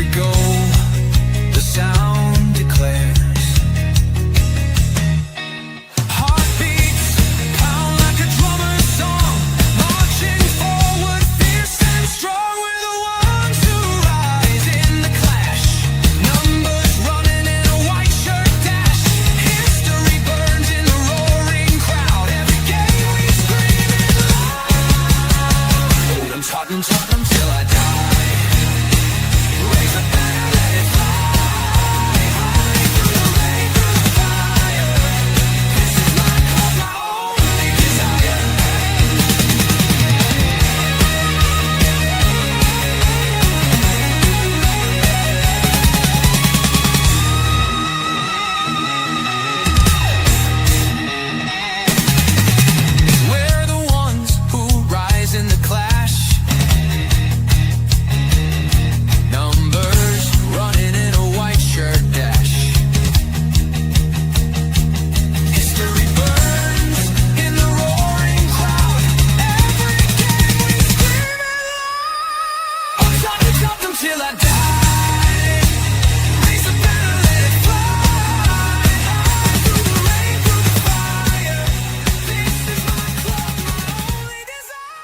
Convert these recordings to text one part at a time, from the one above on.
every goal, the sound declares. Heartbeats pound like a drummer's song, marching forward, fierce and strong. We're the ones who rise in the clash. Numbers running in a white shirt dash. History burns in the roaring crowd. Every game we scream it loud. Tottenham, Tottenham till I die. Raise a banner, let it fly. High through the rain, through the fire. This is my club, my only desire. We're the ones who rise in the clash. Numbers running in a white shirt dash. History burns in the roaring crowd. Every game we scream it loud. I'm Tottenham, Tottenham till I die. Raise a banner, let it fly. High through the rain, through the fire. This is my club, my only desire.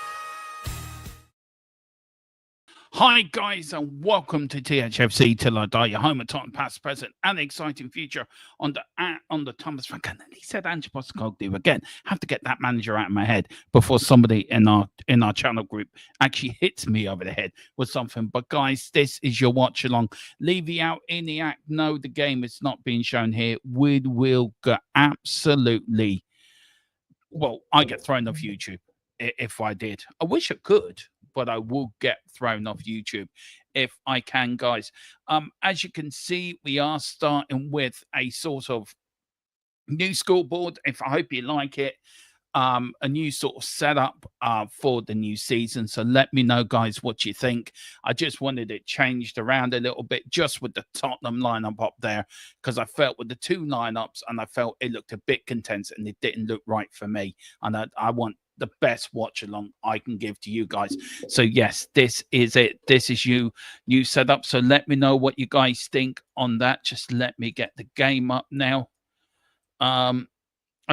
Hi guys and welcome to THFC Till I Die, your home of Tottenham past, present and exciting future on the Thomas Frank. And he said Ange Postecoglou again. Have to get that manager out of my head before somebody in our channel group actually hits me over the head with something. But guys, this is your watch along. Levy out in the act. No, the game is not being shown here. We will go absolutely. Well, I get thrown off YouTube if I did. I wish I could, but I will get thrown off YouTube if I can, guys. As you can see, we are starting with a sort of new scoreboard. I hope you like it. A new sort of setup for the new season. So let me know, guys, what you think. I just wanted it changed around a little bit just with the Tottenham lineup up there, because I felt with the two lineups and I felt it looked a bit condensed and it didn't look right for me. And I want the best watch along I can give to you guys. So yes, this is it. This is new setup. So let me know what you guys think on that. Just let me get the game up now. I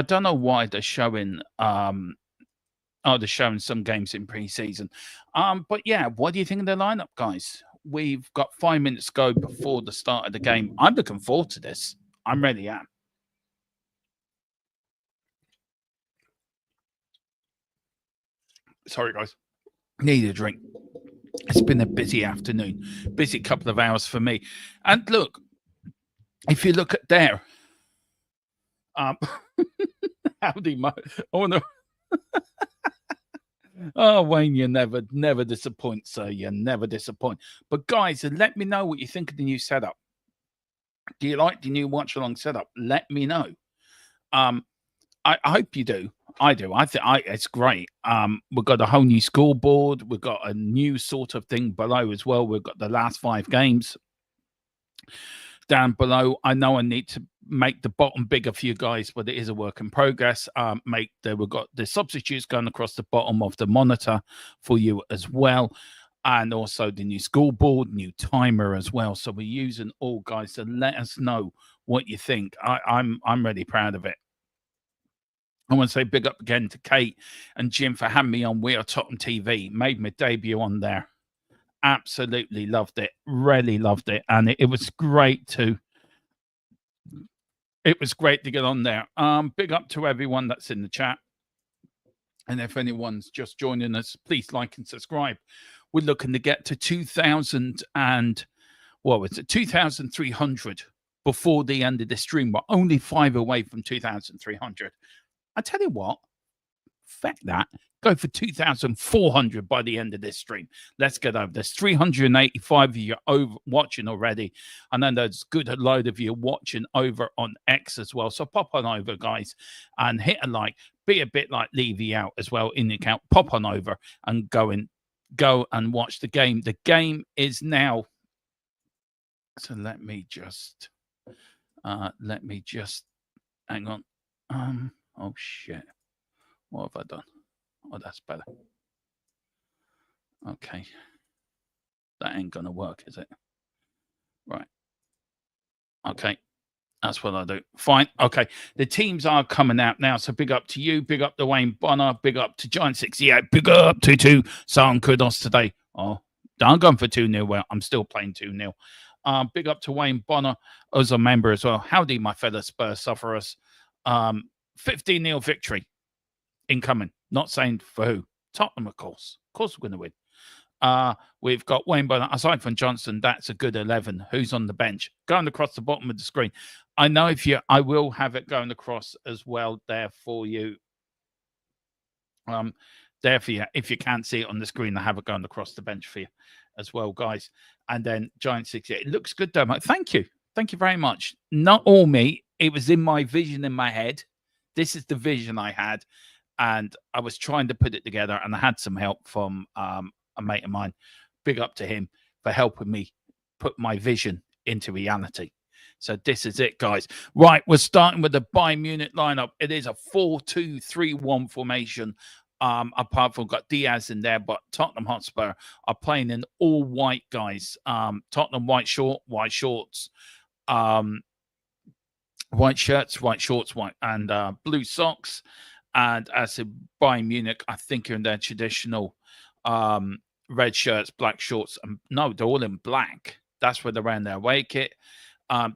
don't know why they're showing they're showing some games in pre-season. But yeah, what do you think of the lineup, guys? We've got 5 minutes to go before the start of the game. I'm looking forward to this. I really am. Sorry, guys. Need a drink. It's been a busy afternoon, busy couple of hours for me. And look, if you look at there, howdy, Mo. Oh no. Oh, Wayne, you never disappoint, sir. You never disappoint. But guys, let me know what you think of the new setup. Do you like the new watch along setup? Let me know. I hope you do. I do. I think it's great. We've got a whole new scoreboard. We've got a new sort of thing below as well. We've got the last 5 games down below. I know I need to make the bottom bigger for you guys, but it is a work in progress. We've got the substitutes going across the bottom of the monitor for you as well, and also the new scoreboard, new timer as well. So we're using all, guys. So let us know what you think. I'm really proud of it. I want to say big up again to Kate and Jim for having me on We Are Tottenham TV. Made my debut on there. Absolutely loved it. Really loved it. And it was great to get on there. Big up to everyone that's in the chat. And if anyone's just joining us, please like and subscribe. We're looking to get to 2,300 before the end of the stream. We're only 5 away from 2,300. I tell you what, feck that. Go for 2,400 by the end of this stream. Let's get over. There's 385 of you watching already. And then there's a good load of you watching over on X as well. So pop on over, guys, and hit a like. Be a bit like Levy out as well in the account. Pop on over and go and watch the game. The game is now. So let me just hang on. Oh shit. What have I done? Oh, that's better. Okay. That ain't gonna work, is it? Right. Okay. That's what I do. Fine. Okay. The teams are coming out now. So big up to you. Big up to Wayne Bonner. Big up to Giant 68. Big up to 2. Sound kudos today. Oh, I'm going for 2-0. Well, I'm still playing 2-0. Big up to Wayne Bonner as a member as well. Howdy, my fellow Spurs sufferers. 15-0 victory incoming. Not saying for who. Tottenham, of course. Of course we're going to win. We've got Wayne Bonner. Aside from Johnson, that's a good 11. Who's on the bench? Going across the bottom of the screen. I know I will have it going across as well there for you. There for you. If you can't see it on the screen, I have it going across the bench for you as well, guys. And then Giant 68. It looks good, though. Thank you. Thank you very much. Not all me. It was in my vision in my head. This is the vision I had. And I was trying to put it together, and I had some help from a mate of mine. Big up to him for helping me put my vision into reality. So this is it, guys. Right, we're starting with the Bayern Munich lineup. It is a 4-2-3-1 formation. Apart from got Diaz in there, but Tottenham Hotspur are playing in all white, guys. Tottenham white shorts, white shirts, white shorts, white and blue socks. And as a Bayern Munich, I think are in their traditional red shirts, black shorts. No, they're all in black. That's where they're wearing their away kit.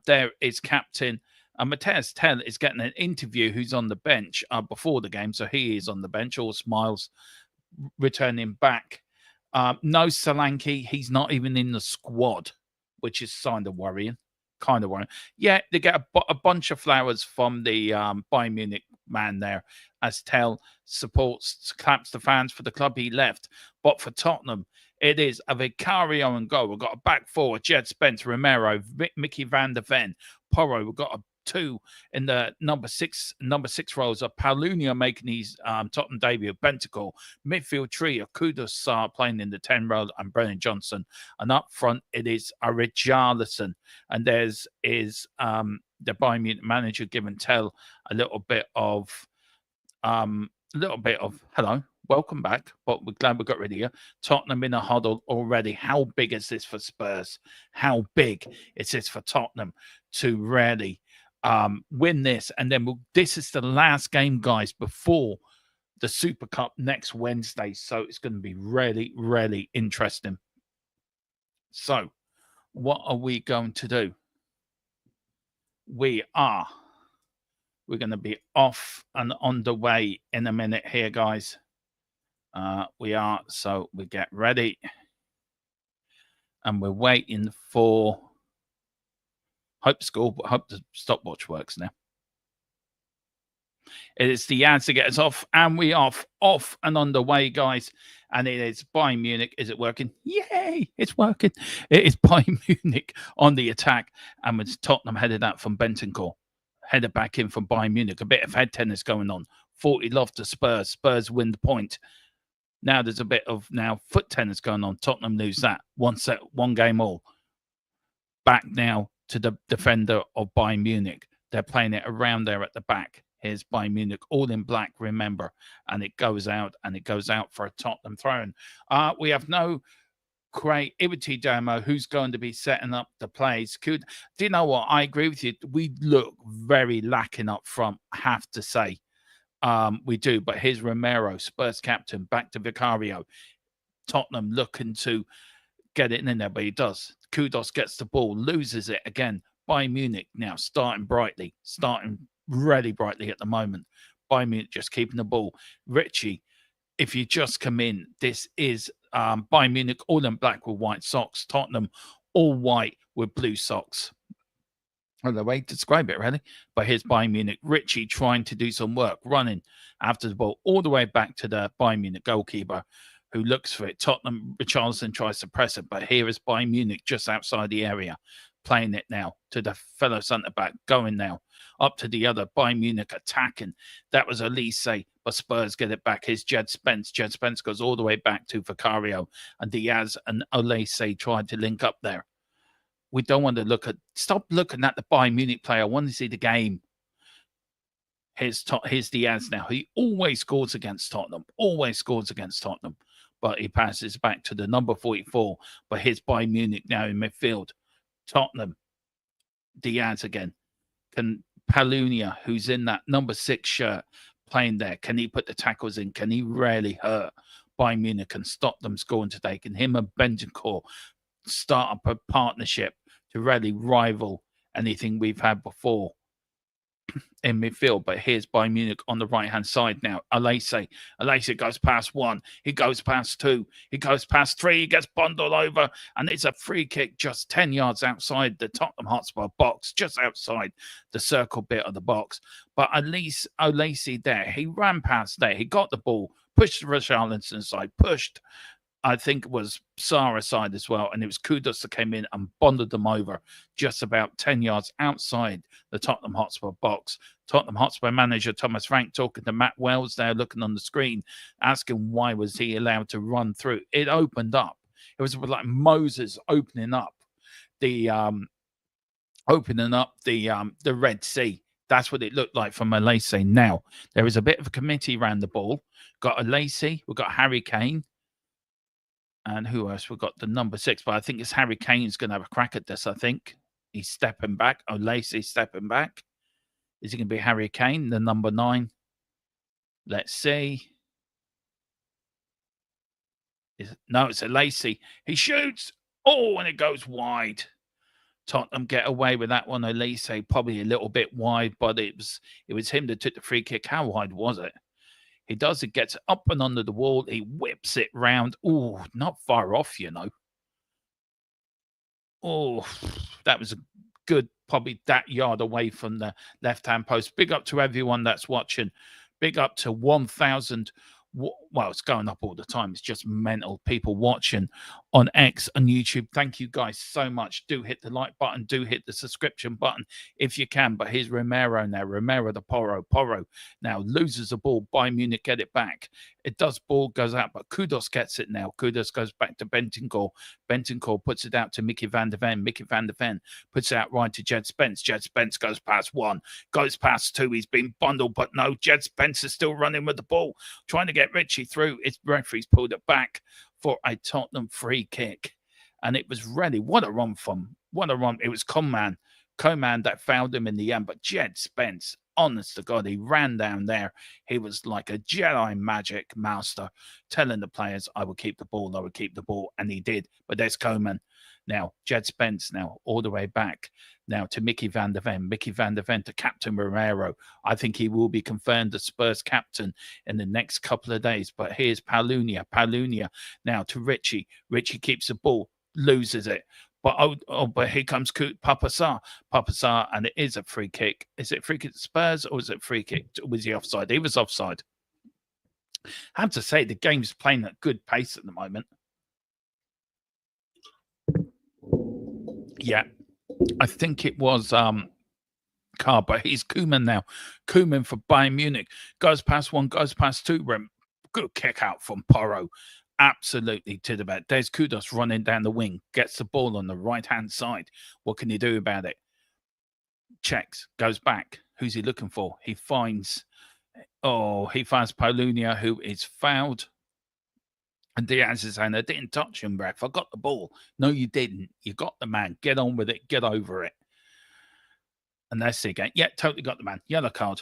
There is captain Matthias Tell is getting an interview who's on the bench before the game. So he is on the bench, all smiles, returning back. No Solanke. He's not even in the squad, which is kind of worrying. Yeah, they get a bunch of flowers from the Bayern Munich man there as Tell claps the fans for the club he left. But for Tottenham, it is a Vicario and goal. We've got a back four, Jed Spence, Romero, Mickey van der Ven, Porro. We've got a 2 in the number six roles of Paulino making his Tottenham debut, Bentacle, midfield trio, Kudus playing in the 10 role, and Brennan Johnson. And up front, it is a Richarlison. And there's the Bayern Munich manager giving Tell a little bit of hello, welcome back, but we're glad we got rid of you. Tottenham in a huddle already. How big is this for Spurs? How big is this for Tottenham to really win this? And then this is the last game, guys, before the Super Cup next Wednesday. So it's going to be really, really interesting. So what are we going to do? We're going to be off and on the way in a minute here, guys. We are. So we get ready. And we're waiting for hope the stopwatch works now. It is the ads to get us off. And we are off and on the way, guys. And it is Bayern Munich. Is it working? Yay! It's working. It is Bayern Munich on the attack. And with Tottenham headed out from Bentancur. Headed back in from Bayern Munich. A bit of head tennis going on. 40 love to Spurs. Spurs win the point. Now there's a bit of foot tennis going on. Tottenham lose that. One game all. Back now to the defender of Bayern Munich. They're playing it around there at the back. Here's Bayern Munich, all in black, remember. And it goes out for a Tottenham throw-in. We have no creativity demo. Who's going to be setting up the plays? Do you know what? I agree with you. We look very lacking up front, I have to say. We do. But here's Romero, Spurs captain, back to Vicario. Tottenham looking to get it in there, but he does. Kudus gets the ball, loses it again. Bayern Munich now starting really brightly at the moment. Bayern Munich just keeping the ball. Richie, if you just come in, this is Bayern Munich all in black with white socks. Tottenham all white with blue socks. Well, the way to describe it, really. But here's Bayern Munich. Richie trying to do some work, running after the ball all the way back to the Bayern Munich goalkeeper, who looks for it. Tottenham, Richarlison tries to press it, but here is Bayern Munich just outside the area, playing it now to the fellow centre-back, going now up to the other. Bayern Munich attacking. That was Elise, but Spurs get it back. Here's Jed Spence. Jed Spence goes all the way back to Vicario, and Diaz and Elise tried to link up there. We don't want to stop looking at the Bayern Munich player. I want to see the game. Here's Diaz now. He always scores against Tottenham. But he passes back to the number 44. But here's Bayern Munich now in midfield. Tottenham. Diaz again. Can Palunia, who's in that number 6 shirt, playing there, can he put the tackles in? Can he really hurt Bayern Munich and stop them scoring today? Can him and Bentancur start up a partnership to really rival anything we've had before in midfield? But here's Bayern Munich on the right-hand side now. Alese goes past 1. He goes past 2. He goes past 3. He gets bundled over. And it's a free kick just 10 yards outside the Tottenham Hotspur box, just outside the circle bit of the box. But at least Alese there, he ran past there. He got the ball, pushed Richarlison side, pushed, I think it was Sarah side as well. And it was Kudus that came in and bonded them over just about 10 yards outside the Tottenham Hotspur box. Tottenham Hotspur manager Thomas Frank talking to Matt Wells there, looking on the screen, asking why was he allowed to run through. It opened up. It was like Moses opening up the Red Sea. That's what it looked like from Alese. Now, there is a bit of a committee around the ball. Got Alese, we've got Harry Kane. And who else? We've got the number 6, but I think it's Harry Kane's going to have a crack at this, I think. He's stepping back. Alese stepping back. Is it going to be Harry Kane, the number 9? Let's see. No, it's Alese. He shoots. Oh, and it goes wide. Tottenham get away with that one. Alese probably a little bit wide, but it was him that took the free kick. How wide was it? He does it, gets up and under the wall. He whips it round. Oh, not far off, you know. Oh, that was a good, probably that yard away from the left-hand post. Big up to everyone that's watching. Big up to 1,000. Well, it's going up all the time. It's just mental. People watching on X and YouTube. Thank you guys so much. Do hit the like button. Do hit the subscription button if you can. But here's Romero now. Romero the Porro. Porro now loses the ball. Bayern Munich get it back. It does. Ball goes out, but Kudus gets it now. Kudus goes back to Bentancur. Bentancur puts it out to Mickey van der Ven. Mickey van der Ven puts it out right to Jed Spence. Jed Spence goes past 1. Goes past 2. He's been bundled, but no. Jed Spence is still running with the ball. Trying to get Richie through. Its referee's pulled it back for a Tottenham free kick. And it was really, what a run from, what a run. It was Coman that fouled him in the end. But Jed Spence, honest to God, he ran down there. He was like a Jedi magic master, telling the players, I will keep the ball, I will keep the ball. And he did. But there's Coman. Now, Jed Spence now all the way back now to Mickey van der Ven. Mickey van der Ven to Captain Romero. I think he will be confirmed as Spurs captain in the next couple of days. But here's Palunia. Palunia now to Richie. Richie keeps the ball, loses it. But but here comes Papasar. Papasar, and it is a free kick. Is it free kick to Spurs or is it free kick? Was he offside? He was offside. I have to say, the game's playing at good pace at the moment. Yeah, I think it was Carr, but he's Koeman now. Koeman for Bayern Munich. Goes past 1, goes past 2. Good kick out from Porro. Absolutely to the back. There's Kudus running down the wing. Gets the ball on the right-hand side. What can he do about it? Checks. Goes back. Who's he looking for? He finds Palunia, who is fouled. And Diaz is saying, I didn't touch him, ref. I got the ball. No, you didn't. You got the man. Get on with it. Get over it. And that's it again. Yeah, totally got the man. Yellow card.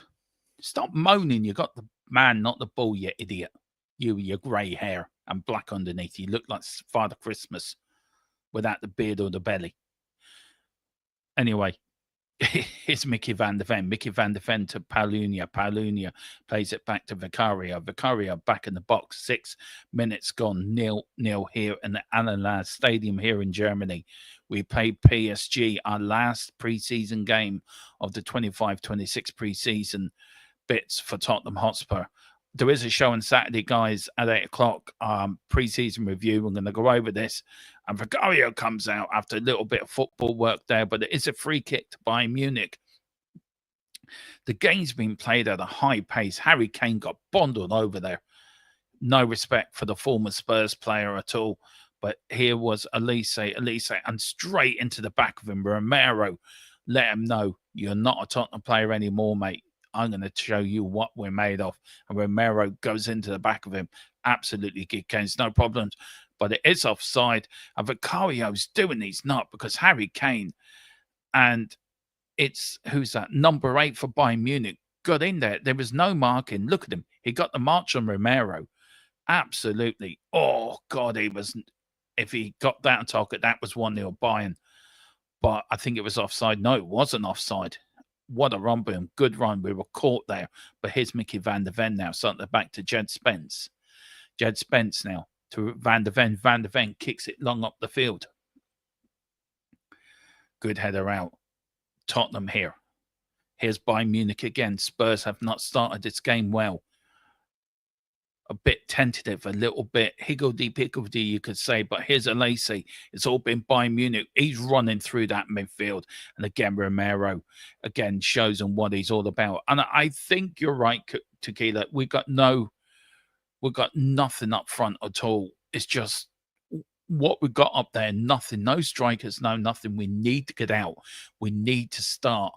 Stop moaning. You got the man, not the ball, you idiot. You with your grey hair and black underneath. You look like Father Christmas without the beard or the belly. Anyway, it's Mickey van der Ven. Mickey van der Ven to Palunia. Palunia plays it back to Vicario. Vicario back in the box. 6 minutes gone. 0-0 here in the Allianz Stadium here in Germany. We played PSG, our last pre-season game of the 25-26 pre-season bits for Tottenham Hotspur. There is a show on Saturday, guys, at 8 o'clock, pre-season review. I'm going to go over this. And Vicario comes out after a little bit of football work there, but it is a free kick to Bayern Munich. The game's been played at a high pace. Harry Kane got bundled over there. No respect for the former Spurs player at all. But here was Alese, and straight into the back of him. Romero let him know, you're not a Tottenham player anymore, mate. I'm going to show you what we're made of. And Romero goes into the back of him. Absolutely good games, no problems. but it is offside. And Vicario's doing these not because Harry Kane, and it's who's that? Number 8 for Bayern Munich got in there. There was no marking. Look at him. He got the march on Romero. Absolutely. Oh God, he was. If he got that on target, that was 1-0 Bayern. But I think it was offside. No, it wasn't offside. What a run, boom. Good run. We were caught there. But here's Mickey van der Ven now. Starting back to Jed Spence. Jed Spence now to Van der Ven. Van der Ven kicks it long up the field. Good header out. Tottenham here. Here's Bayern Munich again. Spurs have not started this game well. A bit tentative, a little bit higgledy-piggledy, you could say. But here's Alesi. It's all been Bayern Munich. He's running through that midfield. And again, Romero, again, shows him what he's all about. And I think you're right, Tequila. We've got nothing up front at all. It's just what we've got up there, nothing. No strikers, no nothing. We need to get out. We need to start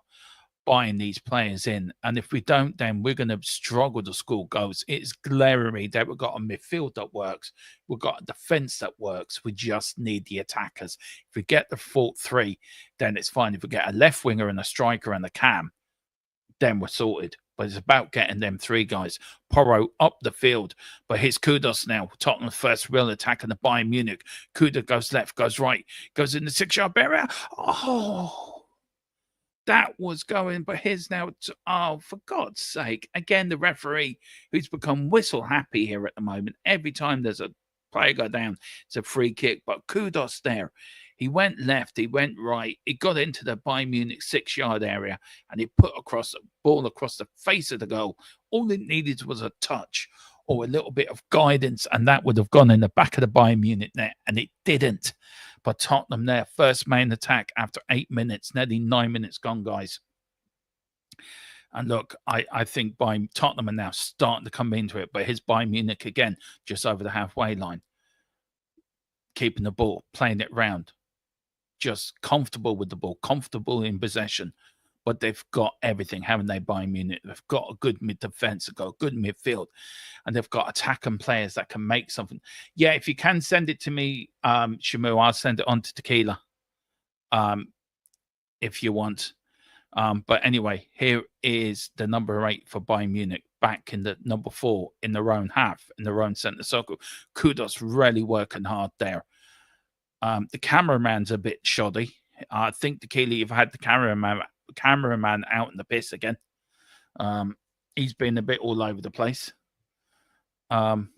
buying these players in, and if we don't, then we're going to struggle to score goals. It's glaring that we've got a midfield that works, we've got a defense that works. We just need the attackers. If we get the full 3, then it's fine. If we get a left winger and a striker and a cam, then we're sorted. But it's about getting them 3 guys. Porro up the field. But here's Kudos now. Tottenham's first real attack in the Bayern Munich. Kudos goes left, goes right, goes in the 6-yard area. Oh, that was going, but here's now, oh, for God's sake. Again, the referee, who's become whistle happy here at the moment. Every time there's a player go down, it's a free kick. But Kudos there. He went left, he went right. He got into the Bayern Munich 6-yard area, and he put across the ball across the face of the goal. All it needed was a touch or a little bit of guidance, and that would have gone in the back of the Bayern Munich net, and it didn't. But Tottenham there, first main attack after 8 minutes, nearly 9 minutes gone, guys. And look, I think Tottenham are now starting to come into it, but here's Bayern Munich again, just over the halfway line. Keeping the ball, playing it round. Just comfortable with the ball, comfortable in possession. But they've got everything, haven't they, Bayern Munich? They've got a good mid-defense, they've got a good midfield, and they've got attacking players that can make something. Yeah, if you can send it to me, Shamu, I'll send it on to Tequila if you want. But anyway, here is the number 8 for Bayern Munich, back in the number 4 in their own half, in their own centre circle. Kudos really working hard there. The cameraman's a bit shoddy. I think, Tequila, you've had the cameraman out in the piss again. He's been a bit all over the place. Not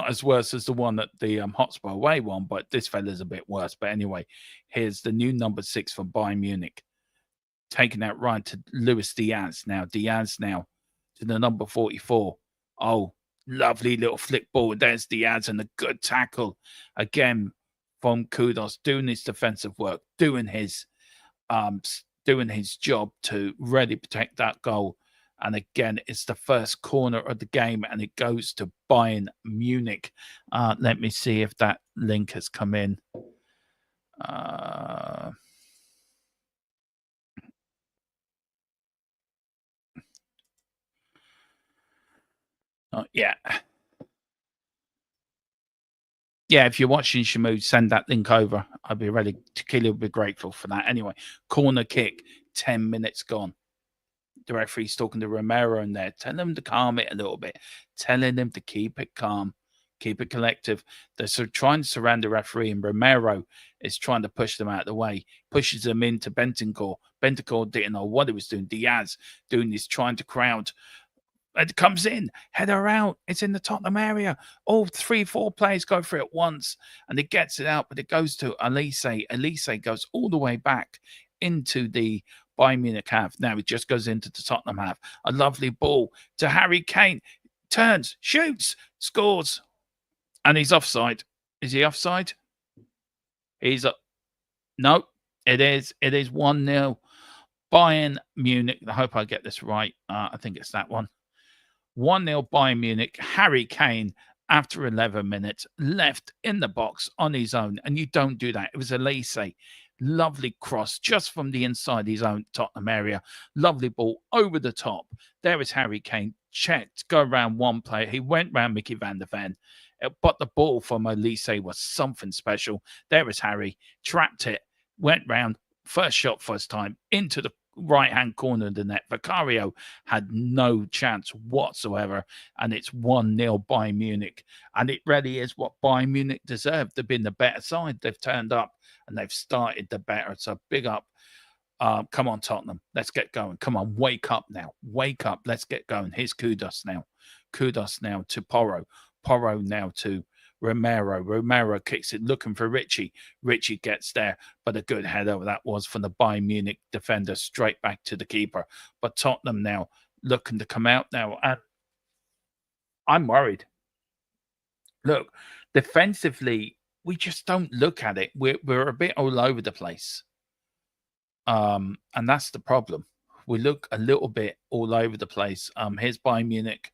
as worse as the one at the Hotspur away one, but this fella's a bit worse. But anyway, here's the new number 6 for Bayern Munich, taking that right to Luis Diaz now. Diaz now to the number 44. Oh, lovely little flick ball. There's Diaz, and a good tackle again from Kudos, doing his defensive work, doing his job to really protect that goal. And again, it's the first corner of the game, and it goes to Bayern Munich. Let me see if that link has come in. Yeah. Yeah, if you're watching, Shamu, send that link over. I'd be ready. Tequila would be grateful for that. Anyway, corner kick, 10 minutes gone. The referee's talking to Romero in there, telling him to calm it a little bit, telling him to keep it calm, keep it collective. They're trying to surround the referee, and Romero is trying to push them out of the way, pushes them into Bentancur. Bentancur didn't know what he was doing. Diaz doing this, trying to crowd. It comes in, header out. It's in the Tottenham area. All 3-4 players go for it once, and it gets it out, but it goes to Alesi. Alesi goes all the way back into the Bayern Munich half. Now it just goes into the Tottenham half. A lovely ball to Harry Kane. Turns, shoots, scores, and he's offside. Is he offside? He's up. No, it is. It is 1-0. Bayern Munich. I hope I get this right. I think it's that one. 1-0 Bayern Munich. Harry Kane, after 11 minutes, left in the box on his own. And you don't do that. It was Alesi. Lovely cross just from the inside his own Tottenham area. Lovely ball over the top. There is Harry Kane. Checked. Go around one player. He went round Mickey van der Ven. But the ball from Elise was something special. There was Harry, trapped it, went round, first shot, first time, into the right-hand corner of the net. Vicario had no chance whatsoever, and it's 1-0 Bayern Munich. And it really is what Bayern Munich deserved. They've been the better side. They've turned up, and they've started the better. So big up. Come on, Tottenham. Let's get going. Come on, wake up now. Wake up. Let's get going. Here's Kudos now. Kudos now to Porro. Porro now to Romero. Romero kicks it, looking for Richie. Richie gets there, but a good header that was from the Bayern Munich defender straight back to the keeper. But Tottenham now looking to come out now, and I'm worried. Look, defensively, we just don't look at it. We're a bit all over the place. And that's the problem. We look a little bit all over the place. Here's Bayern Munich.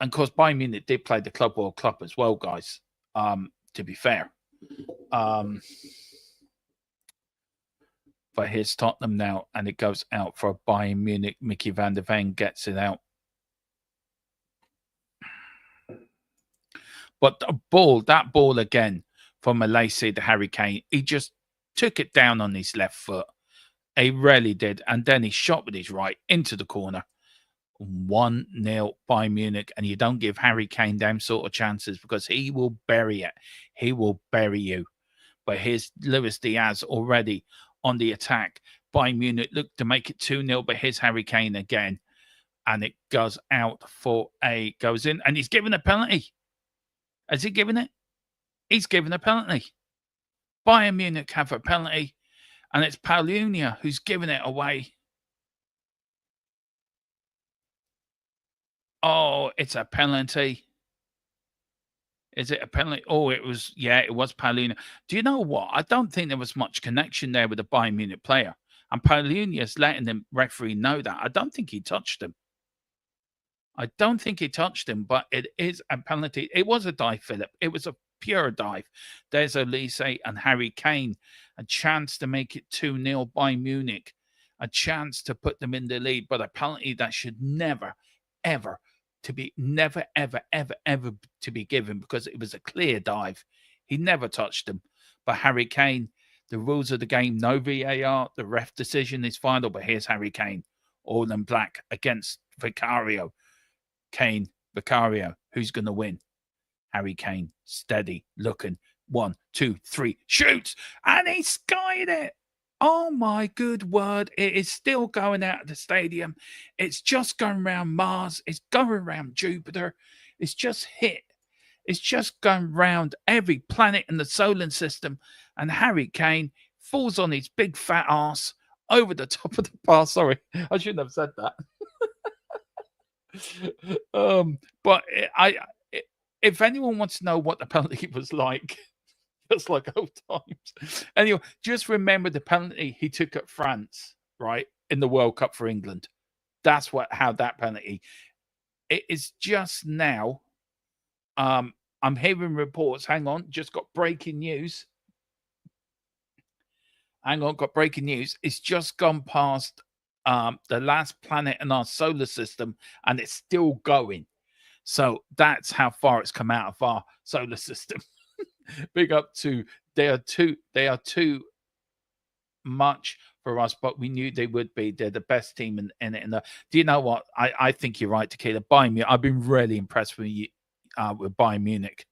And of course, Bayern Munich did play the Club World Cup as well, guys, to be fair. But here's Tottenham now, and it goes out for Bayern Munich. Mickey van der Ven gets it out. But that ball again from Malaysia to Harry Kane, he just took it down on his left foot. He really did. And then he shot with his right into the corner. 1-0 Bayern Munich. And you don't give Harry Kane them sort of chances, because he will bury it. He will bury you. But here's Luis Diaz already on the attack. Bayern Munich look to make it 2-0, but here's Harry Kane again. And it goes out for goes in. And he's given a penalty. Has he given it? He's given a penalty. Bayern Munich have a penalty, and it's Paulinho who's given it away. Oh, it's a penalty. Is it a penalty? Oh, it was, yeah, it was Paulinho. Do you know what? I don't think there was much connection there with the Bayern Munich player. And Paulinho's letting the referee know that. I don't think he touched him. I don't think he touched him, but it is a penalty. It was a dive, Philip. It was a pure dive. There's Elise and Harry Kane. A chance to make it 2-0 by Munich. A chance to put them in the lead, but a penalty that should never, ever to be given, because it was a clear dive. He never touched him. But Harry Kane, the rules of the game, no VAR. The ref decision is final, but here's Harry Kane, all in black against Vicario. Kane, Vicario, who's going to win? Harry Kane, steady, looking. 1, 2, 3, shoots, and he skied it. Oh my good word. It is still going out of the stadium. It's just going around Mars. It's going around Jupiter. It's just hit. It's just going round every planet in the solar system. And Harry Kane falls on his big fat ass over the top of the bar. Sorry, I shouldn't have said that. But if anyone wants to know what the penalty was like, just like old times. Anyway, just remember the penalty he took at France, right, in the World Cup for England. That's how that penalty. It is just now. I'm hearing reports. Hang on, just got breaking news. Hang on, got breaking news. It's just gone past the last planet in our solar system, and it's still going. So that's how far it's come out of our solar system. Big up to they are too much for us, but we knew they would be. They're the best team in it. Do you know what? I think you're right, Tequila. Bayern Munich. I've been really impressed with you with Bayern Munich.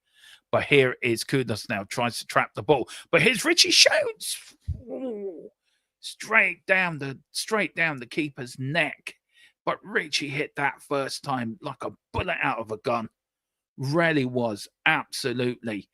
But here is Kudos now, tries to trap the ball. But here's Richie shoots. Ooh, straight down the keeper's neck. But Richie hit that first time like a bullet out of a gun. Really was absolutely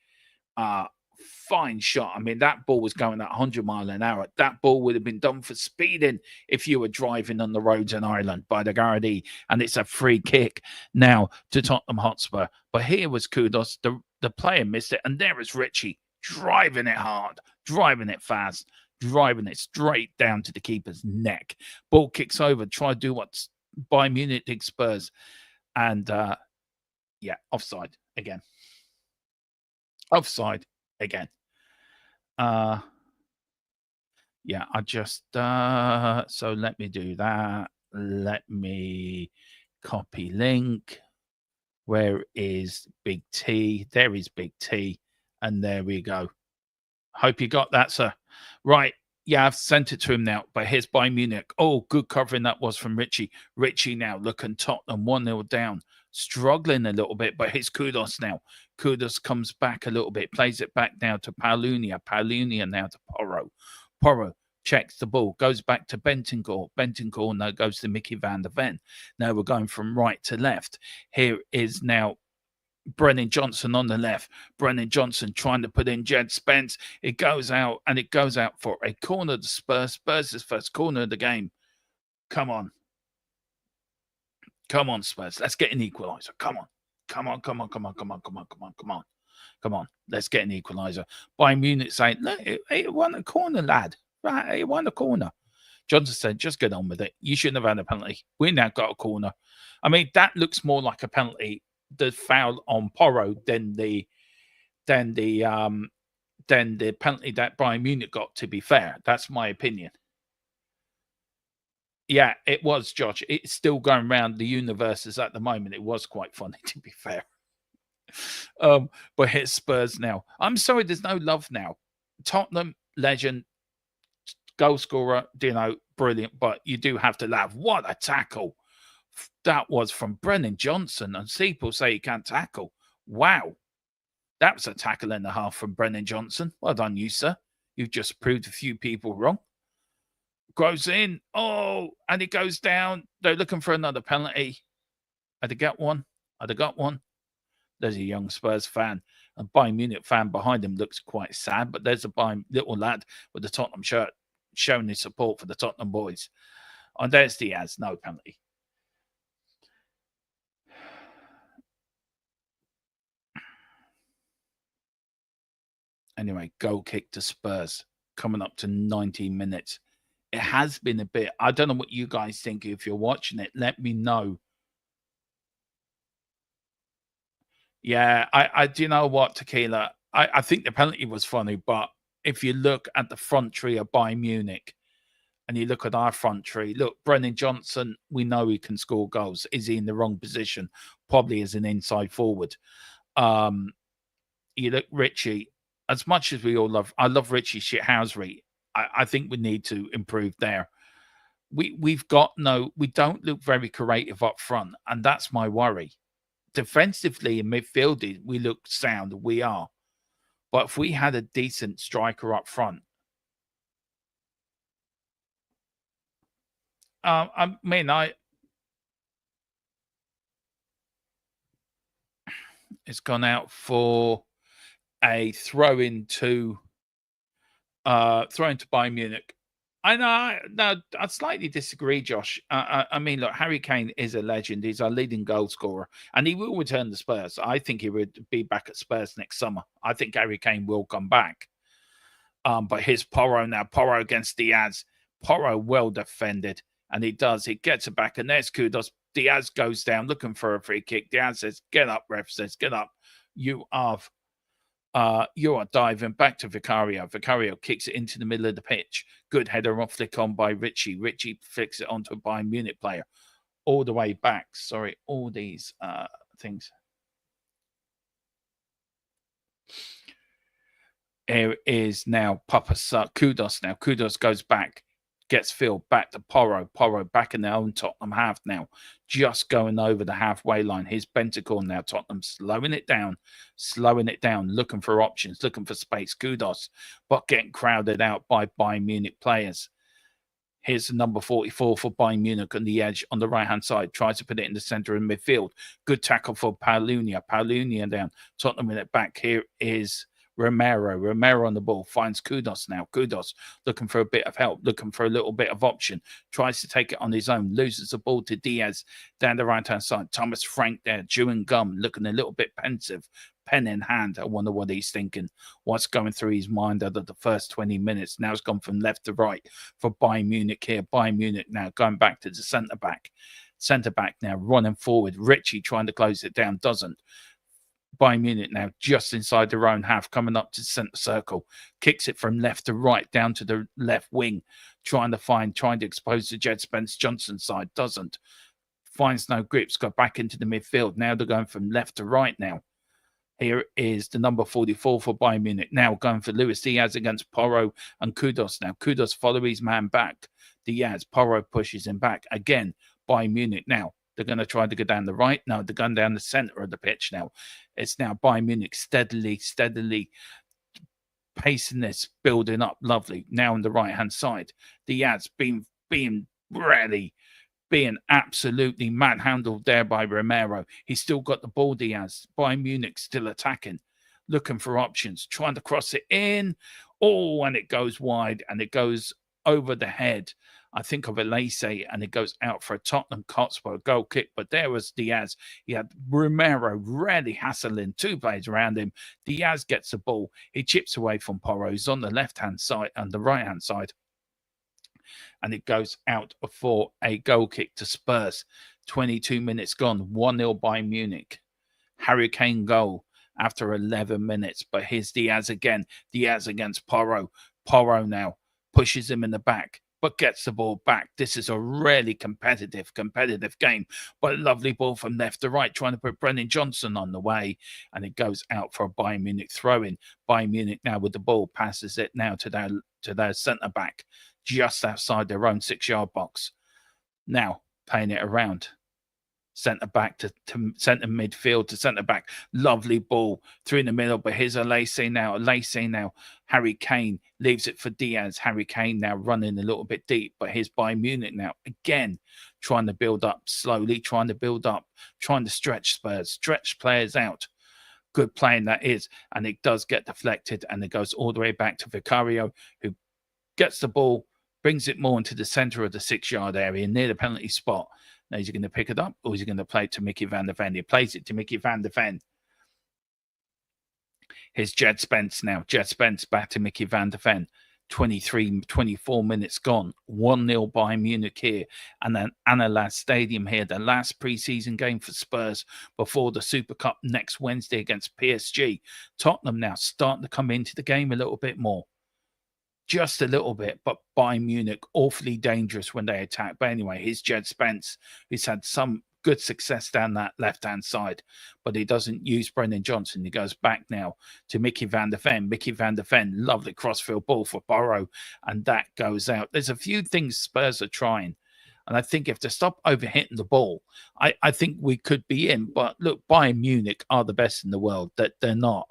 fine shot. I mean, that ball was going at 100 miles an hour. That ball would have been done for speeding if you were driving on the roads in Ireland by the Gardaí. And it's a free kick now to Tottenham Hotspur. But here was Kudos. The player missed it. And there is Richie driving it hard, driving it fast, driving it straight down to the keeper's neck. Ball kicks over, try to do what's Bayern Munich did Spurs. And yeah, offside again. Offside again. Yeah, I just so let me do that. Let me copy link. Where is Big T? There is Big T. And there we go. Hope you got that, sir. Right. Yeah, I've sent it to him now. But here's Bayern Munich. Oh, good covering that was from Richie. Richie now looking Tottenham 1-0 down. Struggling a little bit, but here's Kudos now. Kudos comes back a little bit, plays it back now to Paulunia. Paulunia now to Porro. Porro checks the ball, goes back to Bentancur. Bentancur now goes to Mickey van der Ven. Now we're going from right to left. Here is now Brennan Johnson on the left. Brennan Johnson trying to put in Jed Spence. It goes out, and it goes out for a corner to Spurs. Spurs' first corner of the game. Come on. Come on, Spurs. Let's get an equaliser. Come on. Come on, come on, come on, come on, come on, come on, come on. Come on. Let's get an equaliser. Bayern Munich saying, look, it won a corner, lad. Right, it won a corner. Johnson said, just get on with it. You shouldn't have had a penalty. We now got a corner. I mean, that looks more like a penalty, the foul on Porro, than the penalty that Bayern Munich got, to be fair. That's my opinion. Yeah, it was, Josh. It's still going around the universes at the moment. It was quite funny, to be fair. But here's Spurs now. I'm sorry, there's no love now. Tottenham, legend, goal scorer, brilliant. But you do have to laugh. What a tackle. That was from Brennan Johnson. And people say he can't tackle. Wow. That was a tackle and a half from Brennan Johnson. Well done, you, sir. You've just proved a few people wrong. Goes in. Oh, and it goes down. They're looking for another penalty. Had they got one? Had they got one? There's a young Spurs fan. A Bayern Munich fan behind him looks quite sad, but there's a little lad with the Tottenham shirt showing his support for the Tottenham boys. And there's Diaz. No penalty. Anyway, goal kick to Spurs. Coming up to 90 minutes. It has been a bit. I don't know what you guys think. If you're watching it, let me know. Yeah, I do you know what, Tequila? I think the penalty was funny, but if you look at the front tree of Bayern Munich and you look at our front tree, look, Brennan Johnson, we know he can score goals. Is he in the wrong position? Probably as an inside forward. You look, Richie, as much as we all love, I love Richie Shithousery. I think we need to improve there. We don't look very creative up front, and that's my worry. Defensively in midfield, we look sound. We are. But if we had a decent striker up front, it's gone out for a throw-in to Bayern Munich. I slightly disagree, Josh. I mean, look, Harry Kane is a legend. He's our leading goal scorer, and he will return to Spurs. I think he would be back at Spurs next summer. I think Harry Kane will come back. But here's Porro now. Porro against Diaz. Porro well defended, and he does. He gets it back, and there's Kudos. Diaz goes down looking for a free kick. Diaz says, "Get up," ref says, "Get up." You are diving back to Vicario. Vicario kicks it into the middle of the pitch. Good header off flick on by Richie. Richie flicks it onto a Bayern Munich player. All the way back. Sorry, all these things. Here is now Kudos now. Kudos goes back. Gets filled back to Porro. Porro back in their own Tottenham half now. Just going over the halfway line. Here's Bentancur now. Tottenham slowing it down. Looking for options. Looking for space. Kudos. But getting crowded out by Bayern Munich players. Here's the number 44 for Bayern Munich on the edge on the right-hand side. Tries to put it in the centre of midfield. Good tackle for Paulunia. Paulunia down. Tottenham in it back. Here is Romero on the ball, finds Kudos now. Kudos looking for a bit of help, looking for a little bit of option. Tries to take it on his own, loses the ball to Diaz down the right-hand side. Thomas Frank there, chewing gum, looking a little bit pensive, pen in hand. I wonder what he's thinking, what's going through his mind over the first 20 minutes. Now it's gone from left to right for Bayern Munich here. Bayern Munich now going back to the centre-back. Centre-back now running forward. Richie trying to close it down, doesn't. Bayern Munich now just inside their own half, coming up to centre circle, kicks it from left to right down to the left wing, trying to expose the Jed Spence Johnson side, doesn't. finds no grips, got back into the midfield. Now they're going from left to right now. Here is the number 44 for Bayern Munich. Now going for Luis Diaz against Porro and Kudos. Now Kudos follows his man back. Diaz, Porro pushes him back. Again, Bayern Munich. Now they're going to try to go down the right. No, they're going down the center of the pitch now. It's now Bayern Munich steadily pacing this, building up. Lovely. Now on the right-hand side. Diaz being really being absolutely manhandled there by Romero. He's still got the ball, Diaz. Bayern Munich still attacking, looking for options, trying to cross it in. Oh, and it goes wide, and it goes over the head, I think, of Elise, and it goes out for a Tottenham Hotspur goal kick. But there was Diaz. He had Romero really hassling two players around him. Diaz gets the ball. He chips away from Porro. He's on the left-hand side and the right-hand side. And it goes out for a goal kick to Spurs. 22 minutes gone. 1-0 Bayern Munich. Harry Kane goal after 11 minutes. But here's Diaz again. Diaz against Porro. Porro now pushes him in the back, but gets the ball back. This is a really competitive game. But a lovely ball from left to right, trying to put Brennan Johnson on the way. And it goes out for a Bayern Munich throw-in. Bayern Munich now with the ball, passes it now to their centre-back, just outside their own 6-yard box. Now playing it around. Centre back to centre midfield to centre back. Lovely ball through in the middle. But here's Elise now. Harry Kane leaves it for Diaz. Harry Kane now running a little bit deep. But here's Bayern Munich now. Again, trying to build up slowly, trying to stretch Spurs, stretch players out. Good playing that is. And it does get deflected. And it goes all the way back to Vicario, who gets the ball, brings it more into the centre of the 6-yard area near the penalty spot. Now, is he going to pick it up, or is he going to play it to Mickey van der Ven? He plays it to Mickey van der Ven. Here's Jed Spence now. Jed Spence back to Mickey van der Ven. 24 minutes gone. 1-0 Bayern Munich here. And then Annalad Stadium here. The last pre-season game for Spurs before the Super Cup next Wednesday against PSG. Tottenham now starting to come into the game a little bit more. Just a little bit, but Bayern Munich awfully dangerous when they attack. But anyway, here's Jed Spence, who's had some good success down that left-hand side, but he doesn't use Brennan Johnson. He goes back now to Mickey van der Ven. Mickey van der Ven, lovely crossfield ball for Porro, and that goes out. There's a few things Spurs are trying, and I think if they stop overhitting the ball, I think we could be in. But look, Bayern Munich are the best in the world. That they're not,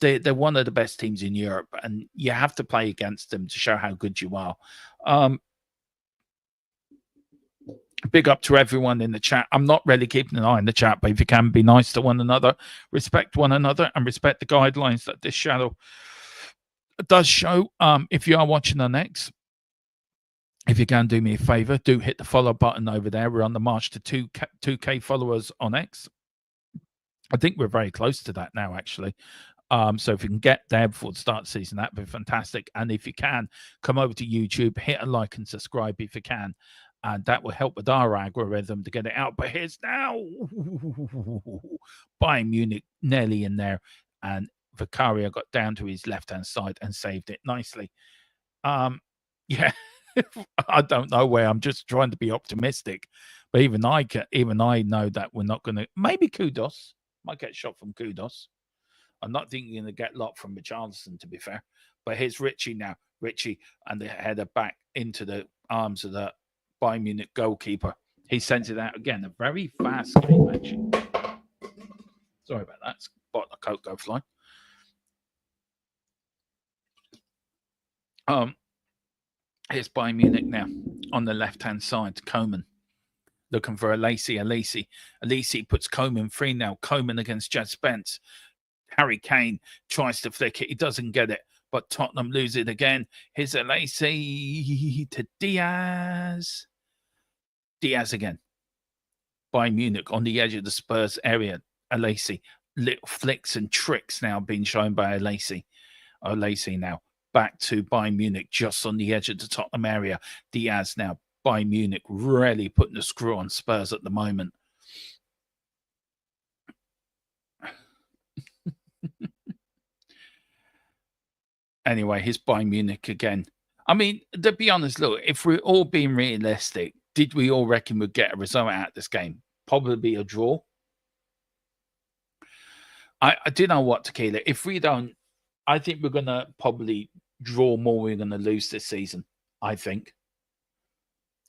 they're one of the best teams in Europe, and you have to play against them to show how good you are. Big up to everyone in the chat. I'm not really keeping an eye on the chat, but if you can, be nice to one another, respect one another, and respect the guidelines that this channel does show. If you are watching on X, if you can do me a favor, do hit the follow button over there. We're on the march to 2K followers on X. I think we're very close to that now, actually. So if you can get there before the start of the season, that'd be fantastic. And if you can, come over to YouTube, hit a like and subscribe if you can. And that will help with our algorithm to get it out. But here's now Bayern Munich nearly in there. And Vicario got down to his left-hand side and saved it nicely. Yeah, I don't know where. I'm just trying to be optimistic. But even I know that we're not going to. Maybe Kudos. Might get shot from Kudos. I'm not thinking you're going to get locked from Richarlison, to be fair. But here's Richie now. Richie and the header back into the arms of the Bayern Munich goalkeeper. He sends it out again. A very fast game, actually. Sorry about that. Bottle of Coke go flying. Here's Bayern Munich now on the left-hand side. Coman looking for Elise. Elise puts Coman free now. Coman against Jed Spence. Harry Kane tries to flick it. He doesn't get it, but Tottenham lose it again. Here's Elise to Diaz. Diaz again. Bayern Munich on the edge of the Spurs area. Elise. Little flicks and tricks now being shown by Elise. Elise now back to Bayern Munich just on the edge of the Tottenham area. Diaz now. Bayern Munich really putting the screw on Spurs at the moment. Anyway, here's Bayern Munich again. I mean, to be honest, look, if we're all being realistic, did we all reckon we'd get a result out of this game? Probably a draw. I do know what, Tequila. If we don't, I think we're going to probably draw more. We're going to lose this season. I think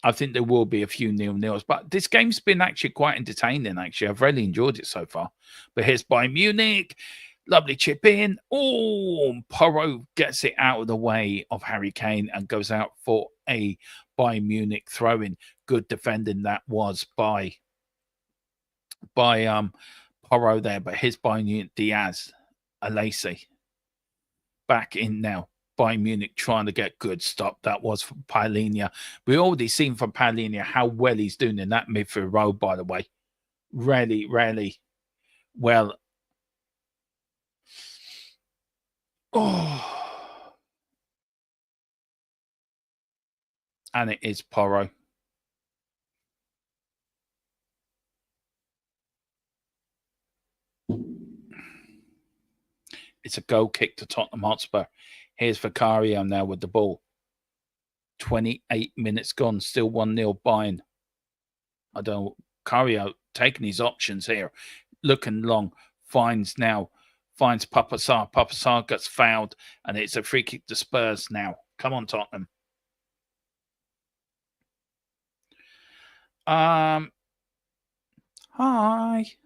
there will be a few 0-0s, but this game's been actually quite entertaining. Actually, I've really enjoyed it so far. But here's Bayern Munich. Lovely chip in. Oh, Porro gets it out of the way of Harry Kane and goes out for a Bayern Munich throw-in. Good defending that was by Porro there. But here's Bayern Munich, Diaz, Alesi back in now. Bayern Munich trying to get good stop. That was from Palhinha. We already seen from Palhinha how well he's doing in that midfield role, by the way. Really, really well. Oh. And it is Porro. It's a goal kick to Tottenham Hotspur. Here's Vicario now with the ball. 28 minutes gone. Still 1-0 Bayern. I don't know. Vicario taking his options here. Looking long. Finds Papa Sarr. Papa Sarr gets fouled. And it's a free kick to Spurs now. Come on, Tottenham. Hi.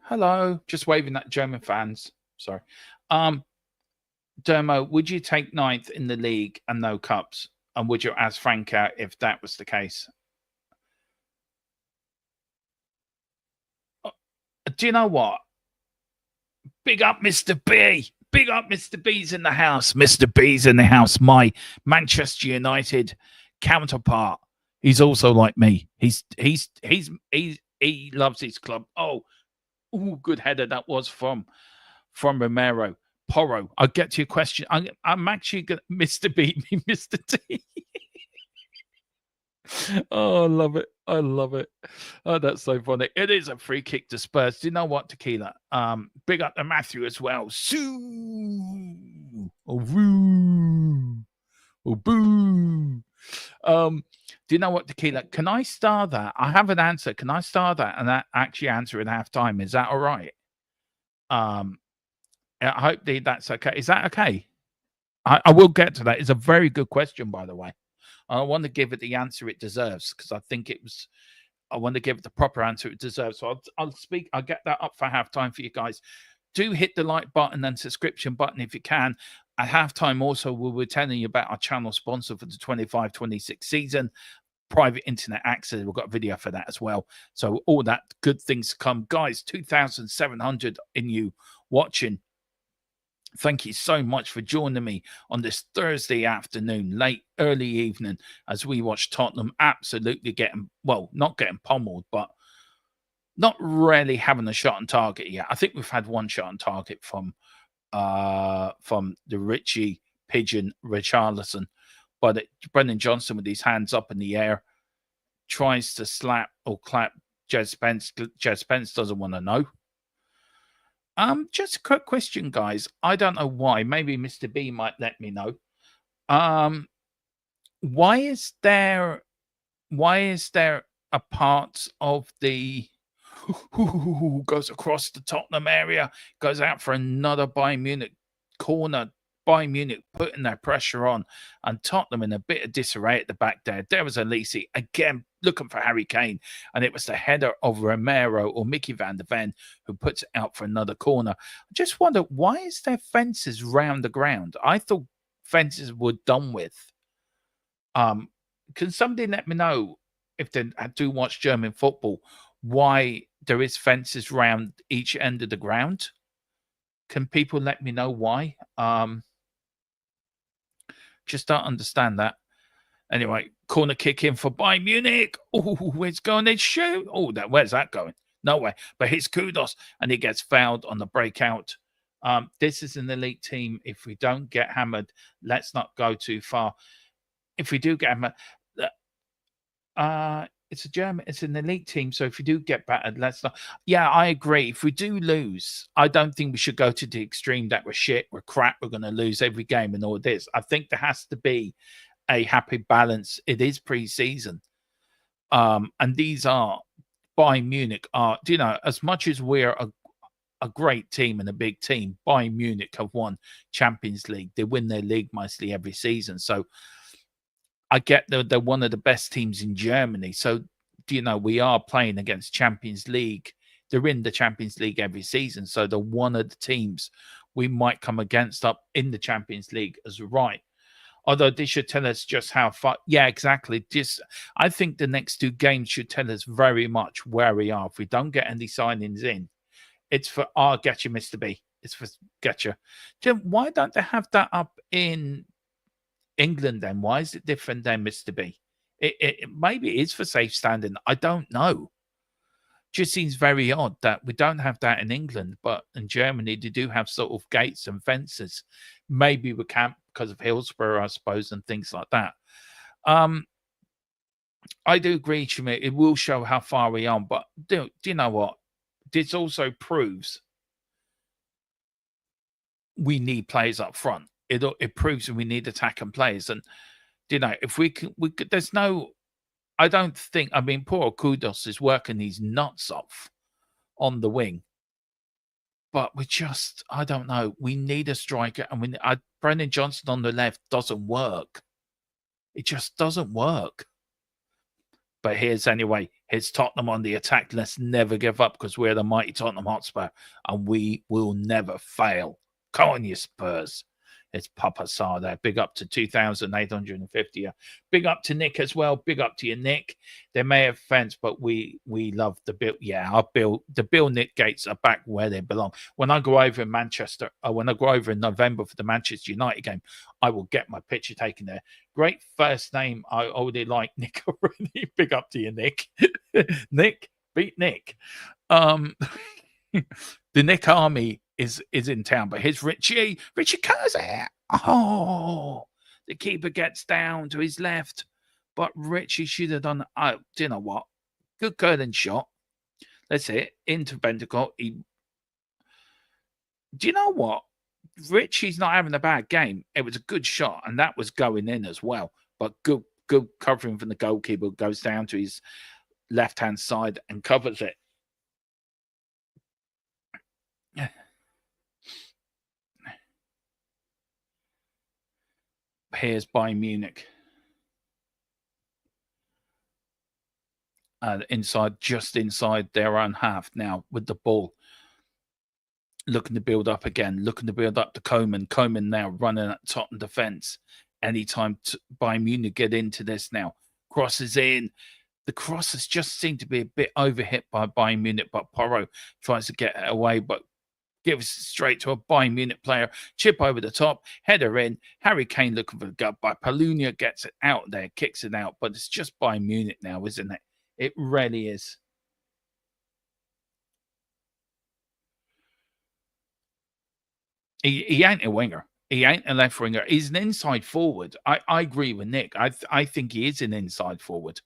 Hello. Just waving at German fans. Sorry. Dermo, would you take 9th in the league and no cups? And would you ask Frank out if that was the case? Do you know what? Big up Mr. B. Big up Mr. B's in the house. Mr. B's in the house. My Manchester United counterpart. He's also like me. He loves his club. Oh, good header that was from Romero. Porro, I'll get to your question. I'm actually going to Mr. Beat me, Mr. T. Oh, I love it. I love it. Oh, that's so funny. It is a free kick to Spurs. Do you know what, Tequila? Big up to Matthew as well. Sue. Oh, woo. Oh, boo. Do you know what, Tequila? Can I star that? I have an answer. Can I star that and that actually answer in half time? Is that all right? I hope that's okay. Is that okay? I will get to that. It's a very good question, by the way. I want to give it the answer it deserves because I think I want to give it the proper answer it deserves. So I'll get that up for halftime for you guys. Do hit the like button and subscription button if you can. At halftime, also, we were telling you about our channel sponsor for the 25-26 season, private internet access. We've got a video for that as well. So all that good things to come. Guys, 2,700 in you watching. Thank you so much for joining me on this Thursday afternoon, early evening, as we watch Tottenham absolutely not getting pummeled, but not really having a shot on target yet. I think we've had one shot on target from the Richie Pigeon Richarlison, but Brendan Johnson with his hands up in the air tries to slap or clap Jed Spence. Jed Spence doesn't want to know. Just a quick question, guys. I don't know why. Maybe Mr. B might let me know. Why is there a part of the who goes across the Tottenham area, goes out for another Bayern Munich corner? Bayern Munich putting their pressure on, and Tottenham in a bit of disarray at the back there. There was Alesi again looking for Harry Kane, and it was the header of Romero or Mickey van der Ven who puts it out for another corner. I just wonder, why is there fences round the ground? I thought fences were done with. Can somebody let me know, if they do watch German football, why there is fences round each end of the ground? Can people let me know why? Just don't understand that. Anyway, corner kick in for Bayern Munich. Oh, it's going to shoot. Oh, where's that going? Nowhere. But it's Kudos, and he gets fouled on the breakout. This is an elite team. If we don't get hammered, let's not go too far. If we do get hammered, it's an elite team. So if we do get battered, let's not. Yeah, I agree. If we do lose, I don't think we should go to the extreme that we're shit, we're crap, we're going to lose every game and all this. I think there has to be a happy balance. It is pre-season. And these are Bayern Munich are, you know, as much as we're a great team and a big team, Bayern Munich have won Champions League. They win their league mostly every season. So I get they're one of the best teams in Germany. So, you know, we are playing against Champions League. They're in the Champions League every season. So they're one of the teams we might come against up in the Champions League as right. Although this should tell us just how far. Yeah, exactly. Just I think the next two games should tell us very much where we are. If we don't get any signings in, it's for getcha, Mr. B. It's for getcha. Jim, why don't they have that up in England then? Why is it different then, Mr. B? It maybe it is for safe standing. I don't know. Just seems very odd that we don't have that in England, but in Germany they do have sort of gates and fences. Maybe we can't because of Hillsborough, I suppose, and things like that. I do agree, Shimmy. It will show how far we are, but do you know what? This also proves we need players up front. It proves that we need attacking players, and you know if we can, there's no. I don't think. I mean, poor Kudos is working his nuts off on the wing, but we just. I don't know. We need a striker, and Brendan Johnson on the left doesn't work. It just doesn't work. But here's Tottenham on the attack. Let's never give up because we're the mighty Tottenham Hotspur, and we will never fail. Come on, you Spurs. It's Papa Sarr there. Big up to 2,850. Big up to Nick as well. Big up to you, Nick. They may have fans, but we love the Bill. Yeah, the Bill Nick gates are back where they belong. When I go over in Manchester, when I go over in November for the Manchester United game, I will get my picture taken there. Great first name. I already like Nick already. Big up to you, Nick. Nick, beat Nick. The Nick Army is in town, but here's Richie Curze. Oh, the keeper gets down to his left, but Richie should have done. Do you know what? Good curling shot. That's it. Into Bentacle. Do you know what? Richie's not having a bad game. It was a good shot, and that was going in as well. But good covering from the goalkeeper. Goes down to his left-hand side and covers it. Here's Bayern Munich. Just inside their own half now with the ball. Looking to build up again. Looking to build up to Coman. Coman now running at Tottenham defence. Anytime Bayern Munich get into this now. Crosses in. The crosses just seem to be a bit overhit by Bayern Munich, but Porro tries to get it away, but gives straight to a Bayern Munich player. Chip over the top, header in. Harry Kane looking for the gut, but Palunia gets it out there, kicks it out. But it's just Bayern Munich now, isn't it? It really is. He ain't a winger. He ain't a left winger. He's an inside forward. I agree with Nick. I think he is an inside forward.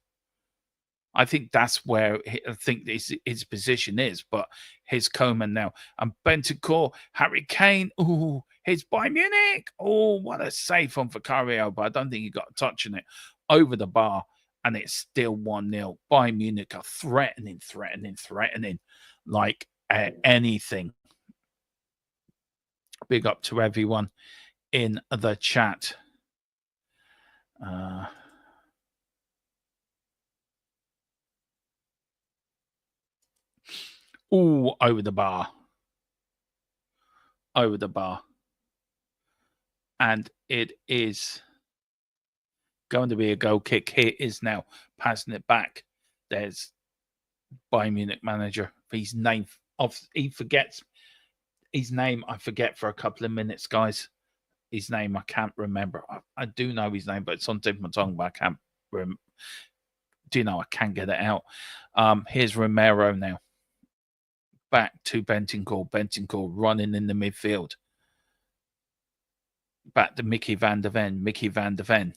I think that's where I think his position is, but his Coman now. And Bentancur, Harry Kane. Oh, his Bayern Munich. Oh, what a save from Vicario, but I don't think he got a touch on it. Over the bar, and it's still 1-0. Bayern Munich are threatening like anything. Big up to everyone in the chat. Oh, over the bar. Over the bar. And it is going to be a goal kick. Here is now passing it back. There's Bayern Munich manager. His name, he forgets his name. I forget for a couple of minutes, guys. His name, I can't remember. I do know his name, but it's on tip of my tongue, but I can't remember. Do you know, I can't get it out. Here's Romero now. Back to Bentancur. Bentancur running in the midfield. Back to Mickey van der Ven. Mickey van der Ven.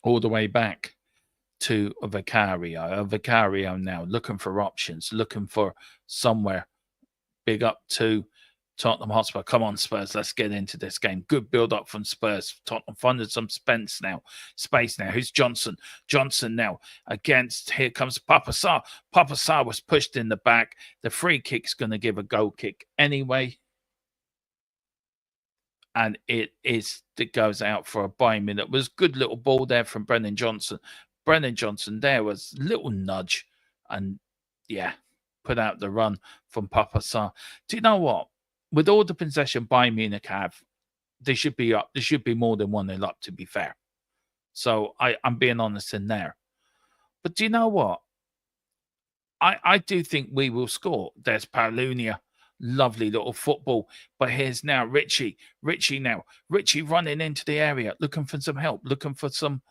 All the way back to Vicario. Vicario now looking for options, looking for somewhere. Big up to Tottenham Hotspur. Come on, Spurs. Let's get into this game. Good build up from Spurs. Tottenham finding some space now. Who's Johnson? Johnson now against. Here comes Papa Sarr. Papa Sarr was pushed in the back. The free kick's going to give a goal kick anyway. And it goes out for a Bayern Munich. It was a good little ball there from Brennan Johnson. Brennan Johnson there was a little nudge. And yeah, put out the run from Papa Sarr. Do you know what? With all the possession Bayern Munich have, they should be up. There should be more than 1-0 up, to be fair. So I'm being honest in there. But do you know what? I do think we will score. There's Palunia. Lovely little football. But here's now Richie. Richie running into the area, looking for some help, looking for some,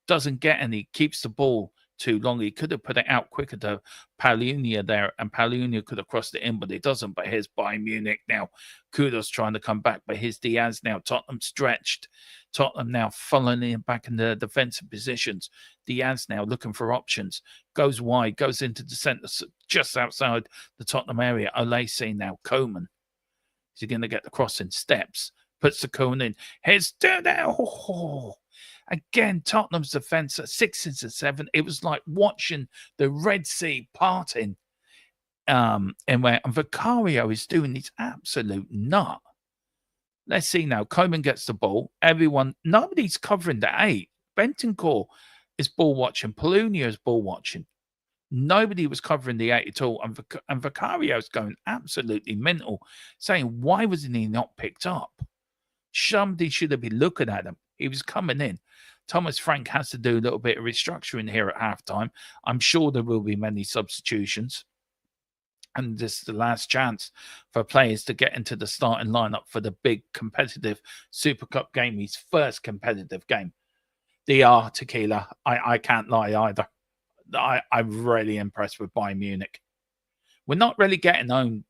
doesn't get any, keeps the ball too long. He could have put it out quicker to Palunia there, and Palunia could have crossed it in, but it doesn't. But here's Bayern Munich now. Kudos trying to come back, but here's Diaz now. Tottenham stretched. Tottenham now following back in the defensive positions. Diaz now looking for options. Goes wide, goes into the centre, just outside the Tottenham area. Olise now. Coman. Is he going to get the cross in? Steps. Puts the cone in. Here's now. Again, Tottenham's defence at 6 into 7. It was like watching the Red Sea parting. And Vicario is doing his absolute nut. Let's see now. Coman gets the ball. Nobody's covering the 8. Bentancur is ball watching. Palunia is ball watching. Nobody was covering the 8 at all. And Vicario's going absolutely mental, saying, why wasn't he not picked up? Somebody should have been looking at him. He was coming in. Thomas Frank has to do a little bit of restructuring here at halftime. I'm sure there will be many substitutions. And this is the last chance for players to get into the starting lineup for the big competitive Super Cup game, his first competitive game. DR Tequila, I can't lie either. I'm really impressed with Bayern Munich. We're not really getting owned,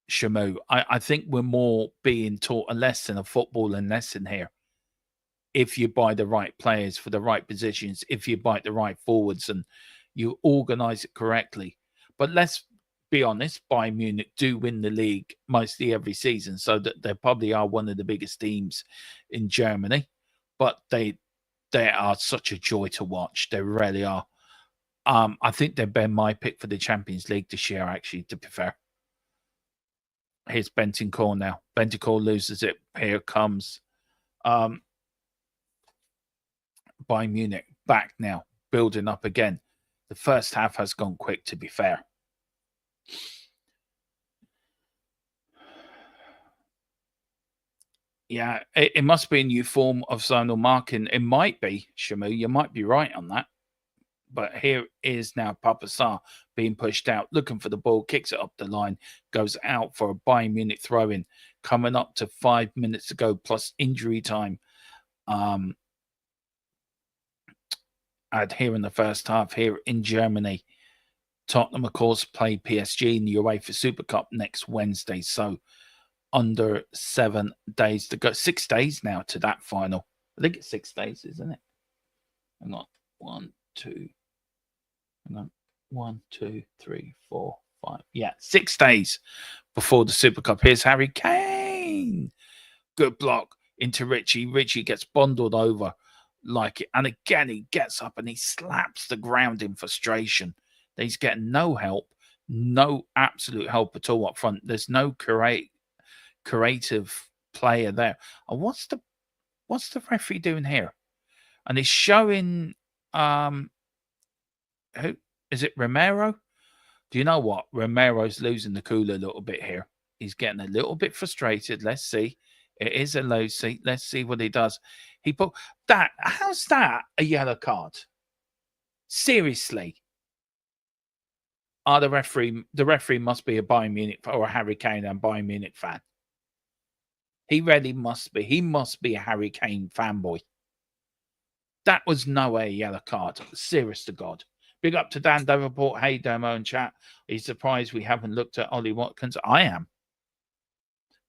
Shamu. I think we're more being taught a lesson of footballing lesson here. If you buy the right players for the right positions, if you buy the right forwards and you organise it correctly. But let's be honest, Bayern Munich do win the league mostly every season, so that they probably are one of the biggest teams in Germany. But they are such a joy to watch. They really are. I think they've been my pick for the Champions League this year, actually, to be fair. Here's Bentancur now. Bentancur loses it. Here comes Bayern Munich back now, building up again. The first half has gone quick, to be fair. Yeah, it must be a new form of zonal marking. It might be, Shamu. You might be right on that. But here is now Papa Sarr being pushed out, looking for the ball, kicks it up the line, goes out for a Bayern Munich throw-in, coming up to 5 minutes to go, plus injury time. Here in the first half, here in Germany. Tottenham, of course, play PSG in the UEFA Super Cup next Wednesday. So under 7 days to go. 6 days now to that final. I think it's 6 days, isn't it? Hang on. 1, 2. Hang on. 1, 2, 3, 4, 5. Yeah, 6 days before the Super Cup. Here's Harry Kane. Good block into Richie. Richie gets bundled over like it. And again, he gets up and he slaps the ground in frustration. He's getting no help. No absolute help at all up front. There's no creative player there. And what's the referee doing here? And he's showing who is it? Romero? Do you know what? Romero's losing the cool a little bit here. He's getting a little bit frustrated. Let's see. It is a low seat. Let's see what he does. He put that. How's that a yellow card? Seriously. The referee must be a Bayern Munich or a Harry Kane and Bayern Munich fan. He really must be. He must be a Harry Kane fanboy. That was no way a yellow card. Serious to God. Big up to Dan Davenport. Hey, Demo and chat. Are you surprised we haven't looked at Ollie Watkins? I am.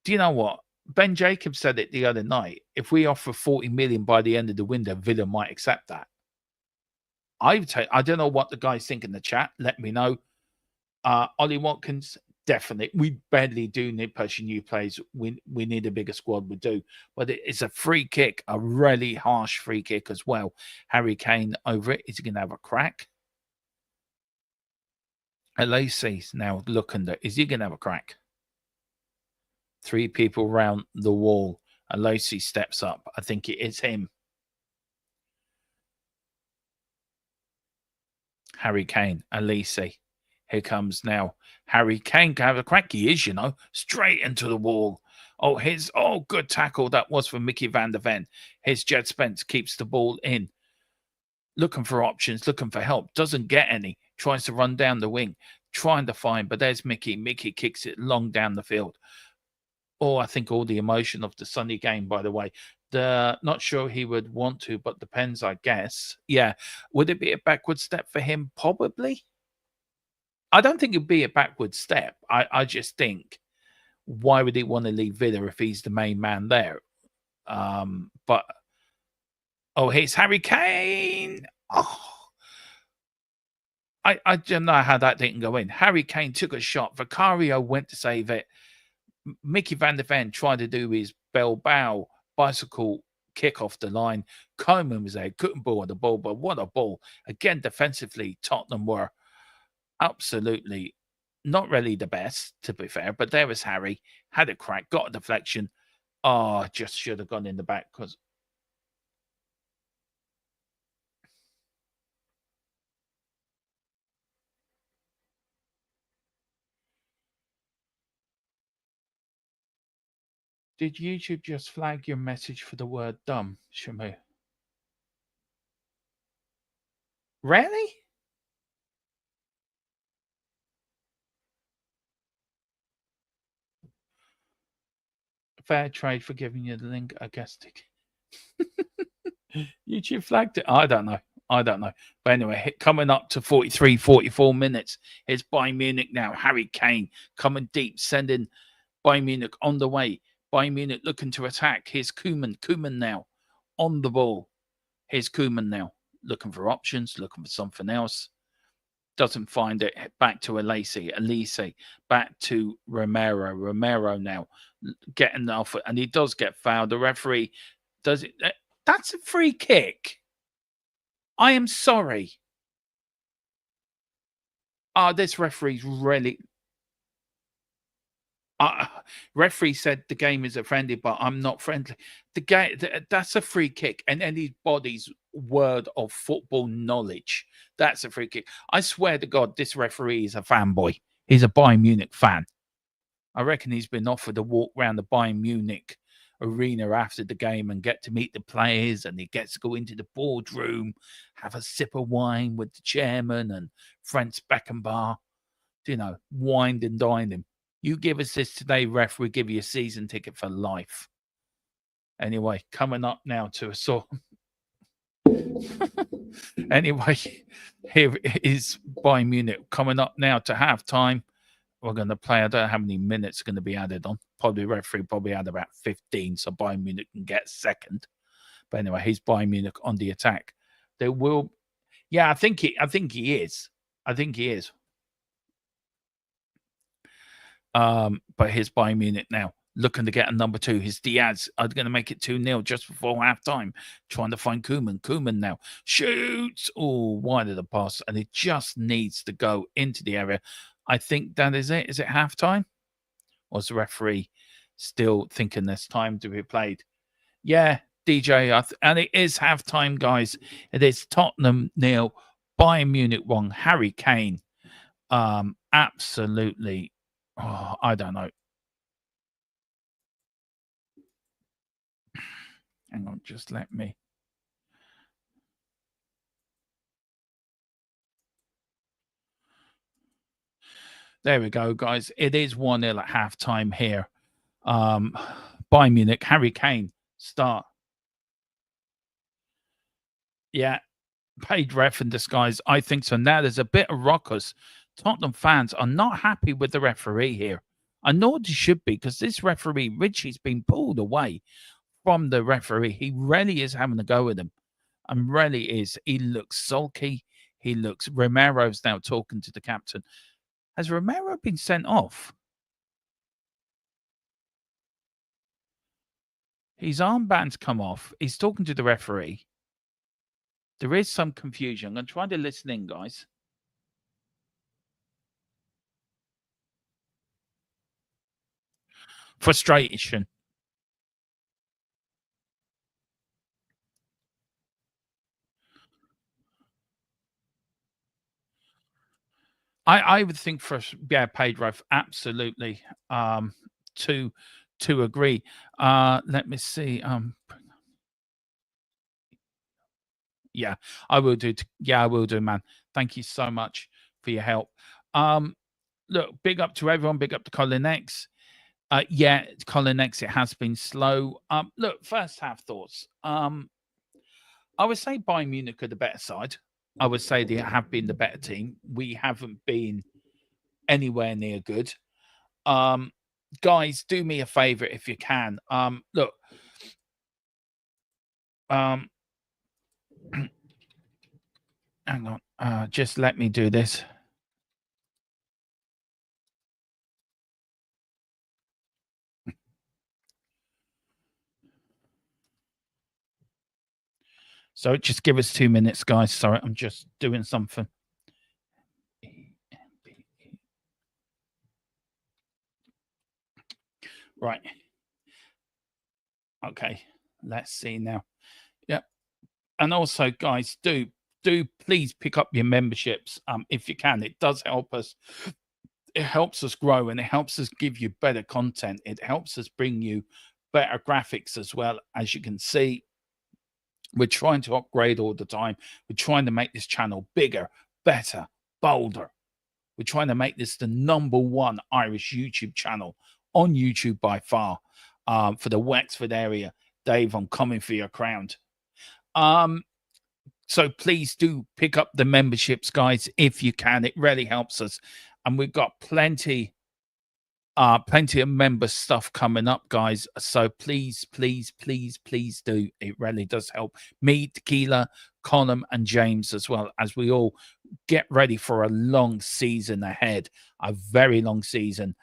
Do you know what? Ben Jacobs said it the other night. If we offer 40 million by the end of the window, Villa might accept that. I don't know what the guys think in the chat. Let me know. Ollie Watkins, definitely. We badly do need pushing new players. We need a bigger squad. We do, but it's a free kick, a really harsh free kick as well. Harry Kane over it. Is he going to have a crack? Alesi's now looking at. Is he going to have a crack? 3 people round the wall. Alesi steps up. I think it is him. Harry Kane, Alesi. Here comes now. Harry Kane can have a crack. He is, straight into the wall. Oh, good tackle. That was for Mickey van der Ven. Here's Jed Spence, keeps the ball in. Looking for options, looking for help. Doesn't get any. Tries to run down the wing. Trying to find, but there's Mickey. Mickey kicks it long down the field. Oh, I think all the emotion of the Sunday game, by the way. Not sure he would want to, but depends, I guess. Yeah. Would it be a backward step for him? Probably. I don't think it'd be a backward step. I just think, why would he want to leave Villa if he's the main man there? But here's Harry Kane. I don't know how that didn't go in. Harry Kane took a shot. Vicario went to save it. Mickey van der Ven tried to do his Bilbao bicycle kick off the line. Koeman was there, couldn't ball the ball, but what a ball. Again, defensively, Tottenham were absolutely not really the best, to be fair, but there was Harry, had a crack, got a deflection. Just should have gone in the back because did YouTube just flag your message for the word dumb, Shamu? Really? Fair trade for giving you the link, I guess. YouTube flagged it. I don't know. But anyway, coming up to 43, 44 minutes. Here's Bayern Munich now. Harry Kane coming deep, sending Bayern Munich on the way. Bayern Munich looking to attack. Here's Koeman. Koeman now on the ball. Here's Koeman now looking for options, looking for something else. Doesn't find it. Back to Alesi. Back to Romero. Romero now getting off, and he does get fouled. The referee does it. That's a free kick. I am sorry. This referee's really. Referee said the game is friendly, but I'm not friendly. The game, that's a free kick, and anybody's word of football knowledge, that's a free kick. I swear to God, this referee is a fanboy. He's a Bayern Munich fan. I reckon he's been offered a walk around the Bayern Munich arena after the game and get to meet the players, and he gets to go into the boardroom, have a sip of wine with the chairman and Franz Beckenbauer, wined and dined him. You give us this today, ref, we give you a season ticket for life. Anyway, coming up now to a sort. Anyway, here is Bayern Munich coming up now to halftime. We're going to play. I don't know how many minutes are going to be added on. Probably referee probably had about 15, so Bayern Munich can get second. But anyway, he's Bayern Munich on the attack. There will, I think he is. But here's Bayern Munich now, looking to get a number 2. His Diaz are going to make it 2-0 just before half-time, trying to find Koeman. Koeman now shoots. Wide of the pass, and it just needs to go into the area. I think that is it. Is it half-time? Or is the referee still thinking there's time to be played? Yeah, DJ, and it is half-time, guys. It is Tottenham 0, Bayern Munich 1. Harry Kane, absolutely. I don't know. Hang on, just let me. There we go, guys. It is 1-0 at halftime here. Bayern Munich, Harry Kane, start. Yeah, paid ref in disguise. I think so. Now there's a bit of ruckus. Tottenham fans are not happy with the referee here. I know they should be, because this referee, Richie's been pulled away from the referee. He really is having a go with him. And really is. He looks sulky. Romero's now talking to the captain. Has Romero been sent off? His armband's come off. He's talking to the referee. There is some confusion. I'm going to try to listen in, guys. Frustration. I would think paid ref, absolutely. To agree. Let me see. Yeah, I will do. Yeah, I will do, man. Thank you so much for your help. Look, big up to everyone. Big up to Colin X. Yeah, Colin X. It has been slow. Look, first half thoughts. I would say Bayern Munich are the better side. I would say they have been the better team. We haven't been anywhere near good. Guys, do me a favor if you can. Look, hang on. Just let me do this. So just give us 2 minutes, guys. Sorry, I'm just doing something. Right. Okay. Let's see now. Yeah. And also, guys, do please pick up your memberships if you can. It does help us. It helps us grow and it helps us give you better content. It helps us bring you better graphics as well. As you can see, we're trying to upgrade all the time. We're trying to make this channel bigger, better, bolder. We're trying to make this the #1 Irish YouTube channel on YouTube by far. For the Wexford area, Dave, I'm coming for your crown. So please do pick up the memberships, guys, if you can. It really helps us. And we've got plenty of member stuff coming up, guys. So please, please, please, please do. It really does help me, Tequila, Colin, and James as well, as we all get ready for a long season ahead, a very long season.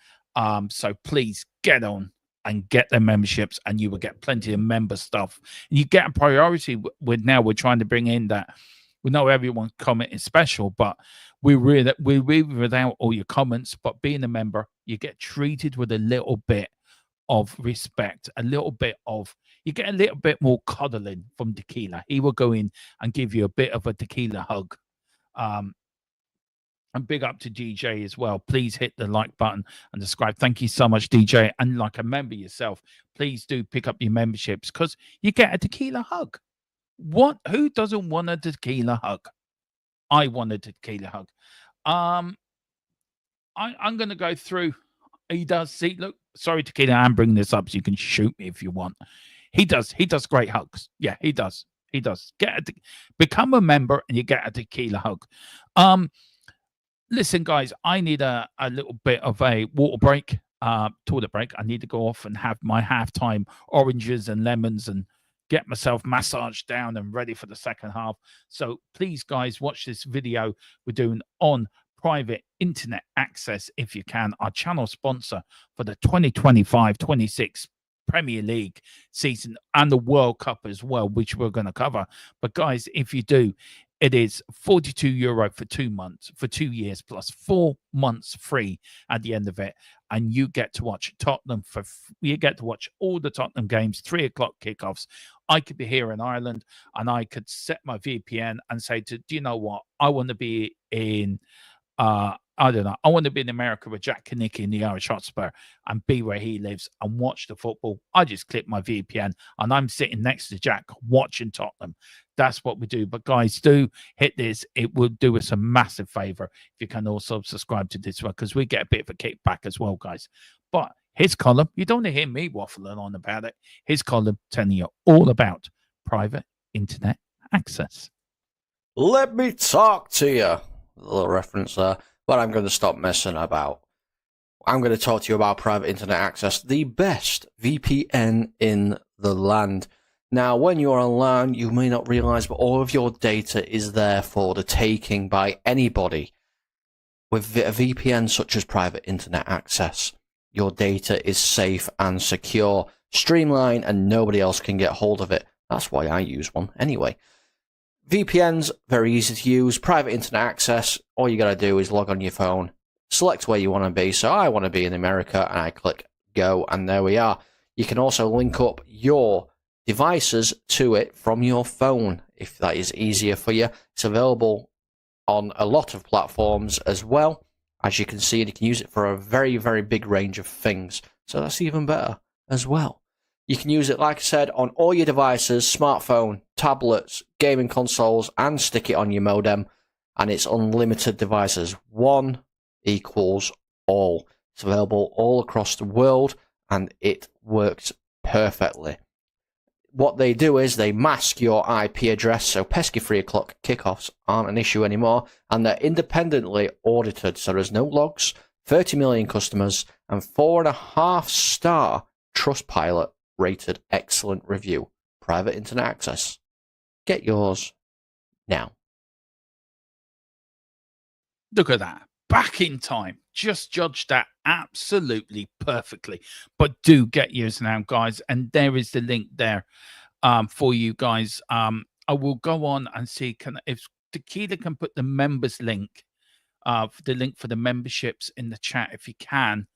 So please get on and get their memberships, and you will get plenty of member stuff. And you get a priority with now. We're trying to bring in that. We know everyone's comment is special, but we read without all your comments. But being a member, you get treated with a little bit of respect, you get a little bit more cuddling from Tequila. He will go in and give you a bit of a Tequila hug. And big up to DJ as well. Please hit the like button and subscribe. Thank you so much, DJ. And like a member yourself, please do pick up your memberships because you get a Tequila hug. Who doesn't want a Tequila hug? I want a Tequila hug. I'm going to go through. He does. See, look, sorry, Tequila, I'm bringing this up so you can shoot me if you want. He does great hugs. Yeah, he does. Become a member and you get a Tequila hug. Listen, guys, I need a little bit of a water break, toilet break. I need to go off and have my halftime oranges and lemons and get myself massaged down and ready for the second half. So please, guys, watch this video we're doing on private internet access if you can. Our channel sponsor for the 2025-26 Premier League season and the World Cup as well, which we're going to cover. But guys, if you do, it is €42 for 2 months, for 2 years, plus 4 months free at the end of it. And you get to watch Tottenham you get to watch all the Tottenham games, 3 o'clock kickoffs. I could be here in Ireland and I could set my VPN and say do you know what? I want to be in, I don't know. I want to be in America with Jack Kanicki in the Irish Hotspur and be where he lives and watch the football. I just click my VPN and I'm sitting next to Jack watching Tottenham. That's what we do. But guys, do hit this. It will do us a massive favor if you can also subscribe to this one because we get a bit of a kickback as well, guys. But his column, you don't want to hear me waffling on about it. His column telling you all about private internet access. Let me talk to you. A little reference there. But I'm going to stop messing about. I'm going to talk to you about private internet access, the best VPN in the land. Now, when you're online, you may not realize, but all of your data is there for the taking by anybody. With a VPN such as private internet access, your data is safe and secure. streamlined, and nobody else can get hold of it. That's why I use one anyway. VPN's very easy to use, private internet access. All you got to do is log on your phone, select where you want to be. So I want to be in America, and I click go, and there we are. You can also link up your devices to it from your phone if that is easier for you. It's available on a lot of platforms as well. As you can see, you can use it for a very, very big range of things. So that's even better as well. You can use it, like I said, on all your devices, smartphone, tablets, gaming consoles, and stick it on your modem. And it's unlimited devices. One equals all. It's available all across the world, and it works perfectly. What they do is they mask your IP address, so pesky 3 o'clock kickoffs aren't an issue anymore, and they're independently audited, so there's no logs, 30 million customers, and 4.5-star Trustpilot rated excellent review. Private internet access. Get yours now. Look at that. Back in time. Just judged that absolutely perfectly. But do get yours now, guys. And there is the link there for you guys. I will go on and see if Tequila can put the members link, the link for the memberships in the chat. If you can,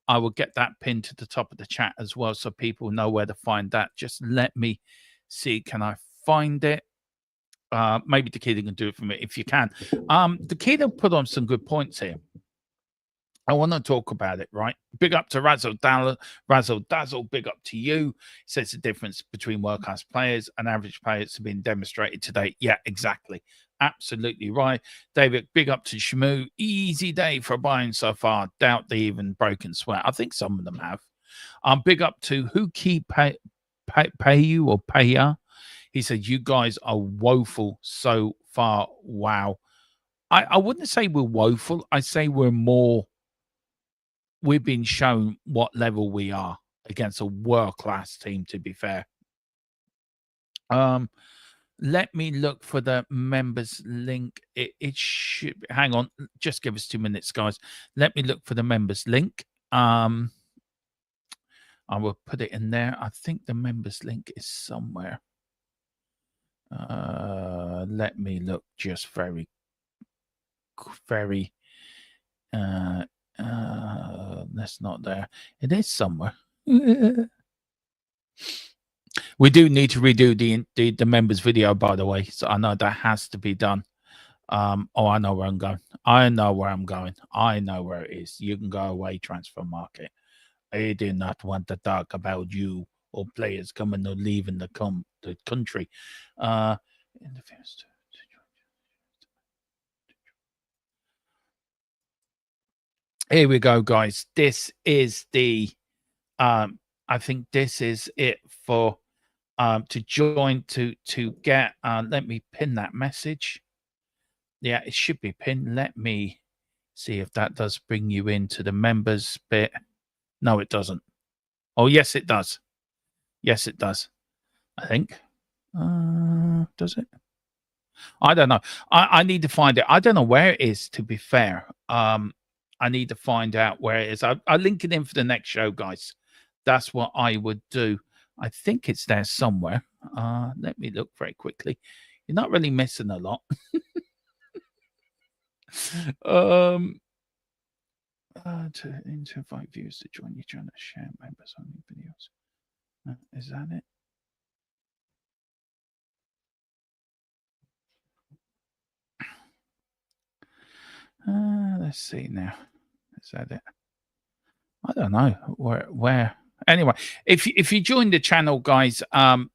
I will get that pinned to the top of the chat as well, so people know where to find that. Just let me see. Can I find it? Maybe Tequila can do it for me if you can. Tequila put on some good points here. I want to talk about it, right? Big up to Razzle Dazzle. Big up to you. Says the difference between world-class players and average players have been demonstrated today. Yeah, exactly. Absolutely right. David, big up to Shamu. Easy day for Bayern so far. Doubt they even broken sweat. I think some of them have. Big up to who keep pay you or pay ya. He said, you guys are woeful so far. Wow. I wouldn't say we're woeful. I say we've been shown what level we are against a world-class team, to be fair. Let me look for the members link. It should, hang on, just give us 2 minutes, guys. Let me look for the members link. I will put it in there. I think the members link is somewhere. Let me look just very that's not there. It is somewhere. We do need to redo the members video, by the way, so I know that has to be done. Oh, I know where I'm going. I know where I'm going. I know where it is. You can go away, transfer market. I do not want to talk about you or players coming or leaving the country. In the first. Here we go, guys. This is the I think this is it for to join to get let me pin that message. Yeah, it should be pinned. Let me see if that does bring you into the members bit. No, it doesn't. Oh, yes, it does. Yes, it does. I think. Does it? I don't know. I need to find it. I don't know where it is, to be fair. I need to find out where it is. I'll link it in for the next show, guys. That's what I would do. I think it's there somewhere. Let me look very quickly. You're not really missing a lot. To invite viewers to join your channel, share members on your videos. Is that it? Let's see now. Is that it? I don't know where. Anyway, if you join the channel, guys,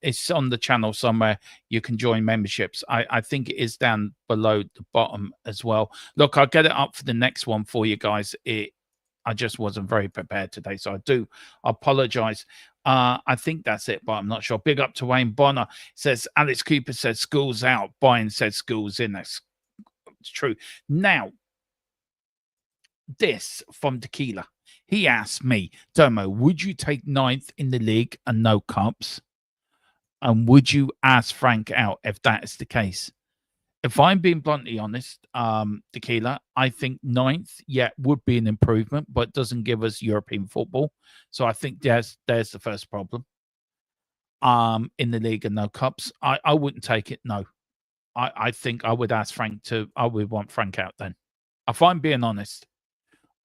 it's on the channel somewhere. You can join memberships. I think it is down below the bottom as well. Look, I'll get it up for the next one for you guys. I just wasn't very prepared today, so I do apologize. I think that's it, but I'm not sure. Big up to Wayne Bonner. Says Alex Cooper says school's out. Bayern said school's in. That's true. Now, this from Tequila. He asked me, Domo, would you take 9th in the league and no cups? And would you ask Frank out if that is the case? If I'm being bluntly honest, Tequila, I think 9th, yeah, would be an improvement, but doesn't give us European football. So I think there's the first problem. In the league and no cups, I wouldn't take it. No, I think I would ask Frank to. I would want Frank out then. If I'm being honest,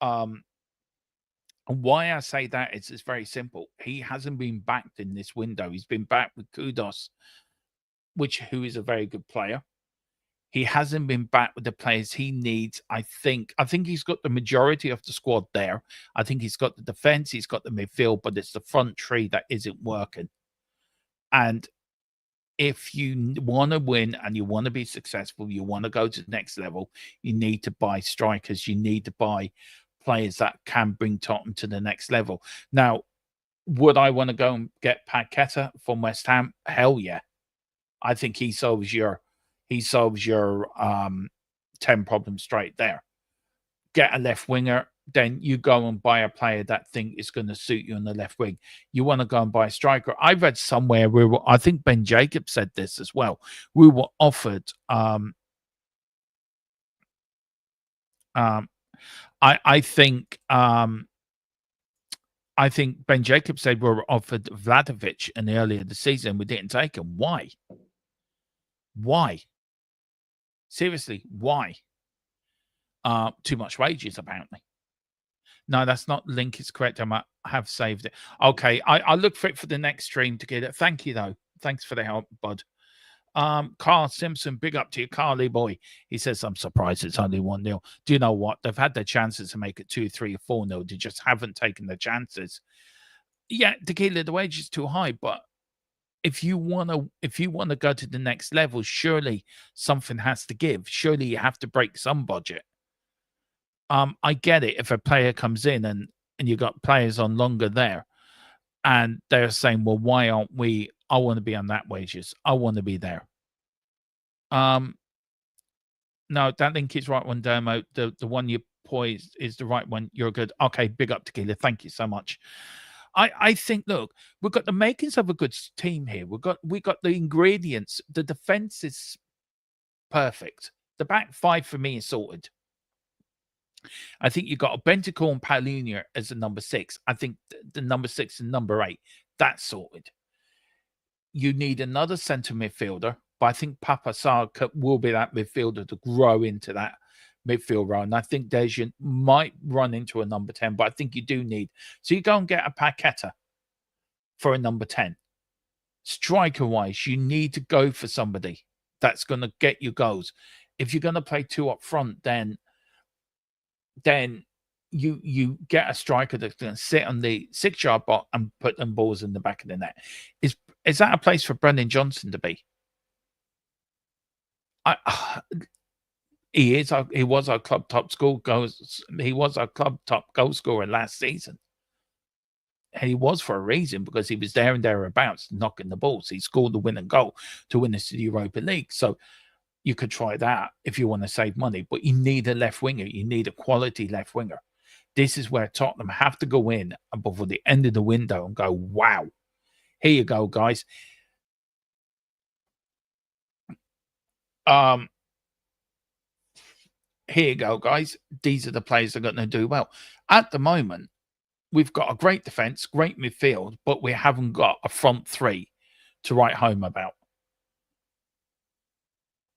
um, and why I say that is it's very simple. He hasn't been backed in this window. He's been backed with Kudos, who is a very good player. He hasn't been back with the players he needs. I think he's got the majority of the squad there. I think he's got the defense, he's got the midfield, but it's the front three that isn't working. And if you want to win and you want to be successful, you want to go to the next level, you need to buy strikers. You need to buy players that can bring Tottenham to the next level. Now, would I want to go and get Paqueta from West Ham? Hell yeah. I think he solves your 10 problems straight there. Get a left winger, then you go and buy a player that think is going to suit you on the left wing. You want to go and buy a striker. I read somewhere I think Ben Jacobs said this as well. We were offered I think Ben Jacobs said we were offered Vlahovic in the earlier the season. We didn't take him. Why? Why? Seriously, why? Too much wages, apparently. No, that's not link. It's correct. I have saved it. Okay, I'll look for it for the next stream to get it. Thank you, though. Thanks for the help, bud. Carl Simpson, big up to you, Carly boy. He says, I'm surprised it's only 1-0. Do you know what? They've had their chances to make it 2, 3, or 4-0. They just haven't taken the chances. Yeah, Tequila, the wage is too high, but if you want to go to the next level, surely something has to give. Surely you have to break some budget. I get it if a player comes in and you got players on longer there and they're saying, well, why aren't we? I want to be on that wages. I want to be there. No, that link is right one, Dermo. The one you poised is the right one. You're good. Okay, big up Tequila. Thank you so much. I think, look, we've got the makings of a good team here. We got the ingredients. The defense is perfect. The back five for me is sorted. I think you got a Bentancur and Paulinho as the number 6. I think the number 6 and number 8, that's sorted. You need another centre midfielder, but I think Papa Sarr will be that midfielder to grow into that midfield role. And I think Dejan might run into a number 10, but I think you do need. So you go and get a Paqueta for a number 10. Striker-wise, you need to go for somebody that's going to get you goals. If you're going to play 2 up front, then you get a striker that's going to sit on the 6-yard box and put them balls in the back of the net. Is that a place for Brendan Johnson to be? He is. He was our club top He was our club top goal scorer last season. And he was for a reason, because he was there and thereabouts knocking the balls. He scored the winning goal to win us the Europa League. So you could try that if you want to save money, but you need a left winger. You need a quality left winger. This is where Tottenham have to go in before the end of the window and go, wow, here you go, guys. Here you go, guys. These are the players that are going to do well. At the moment, we've got a great defense, great midfield, but we haven't got a front 3 to write home about.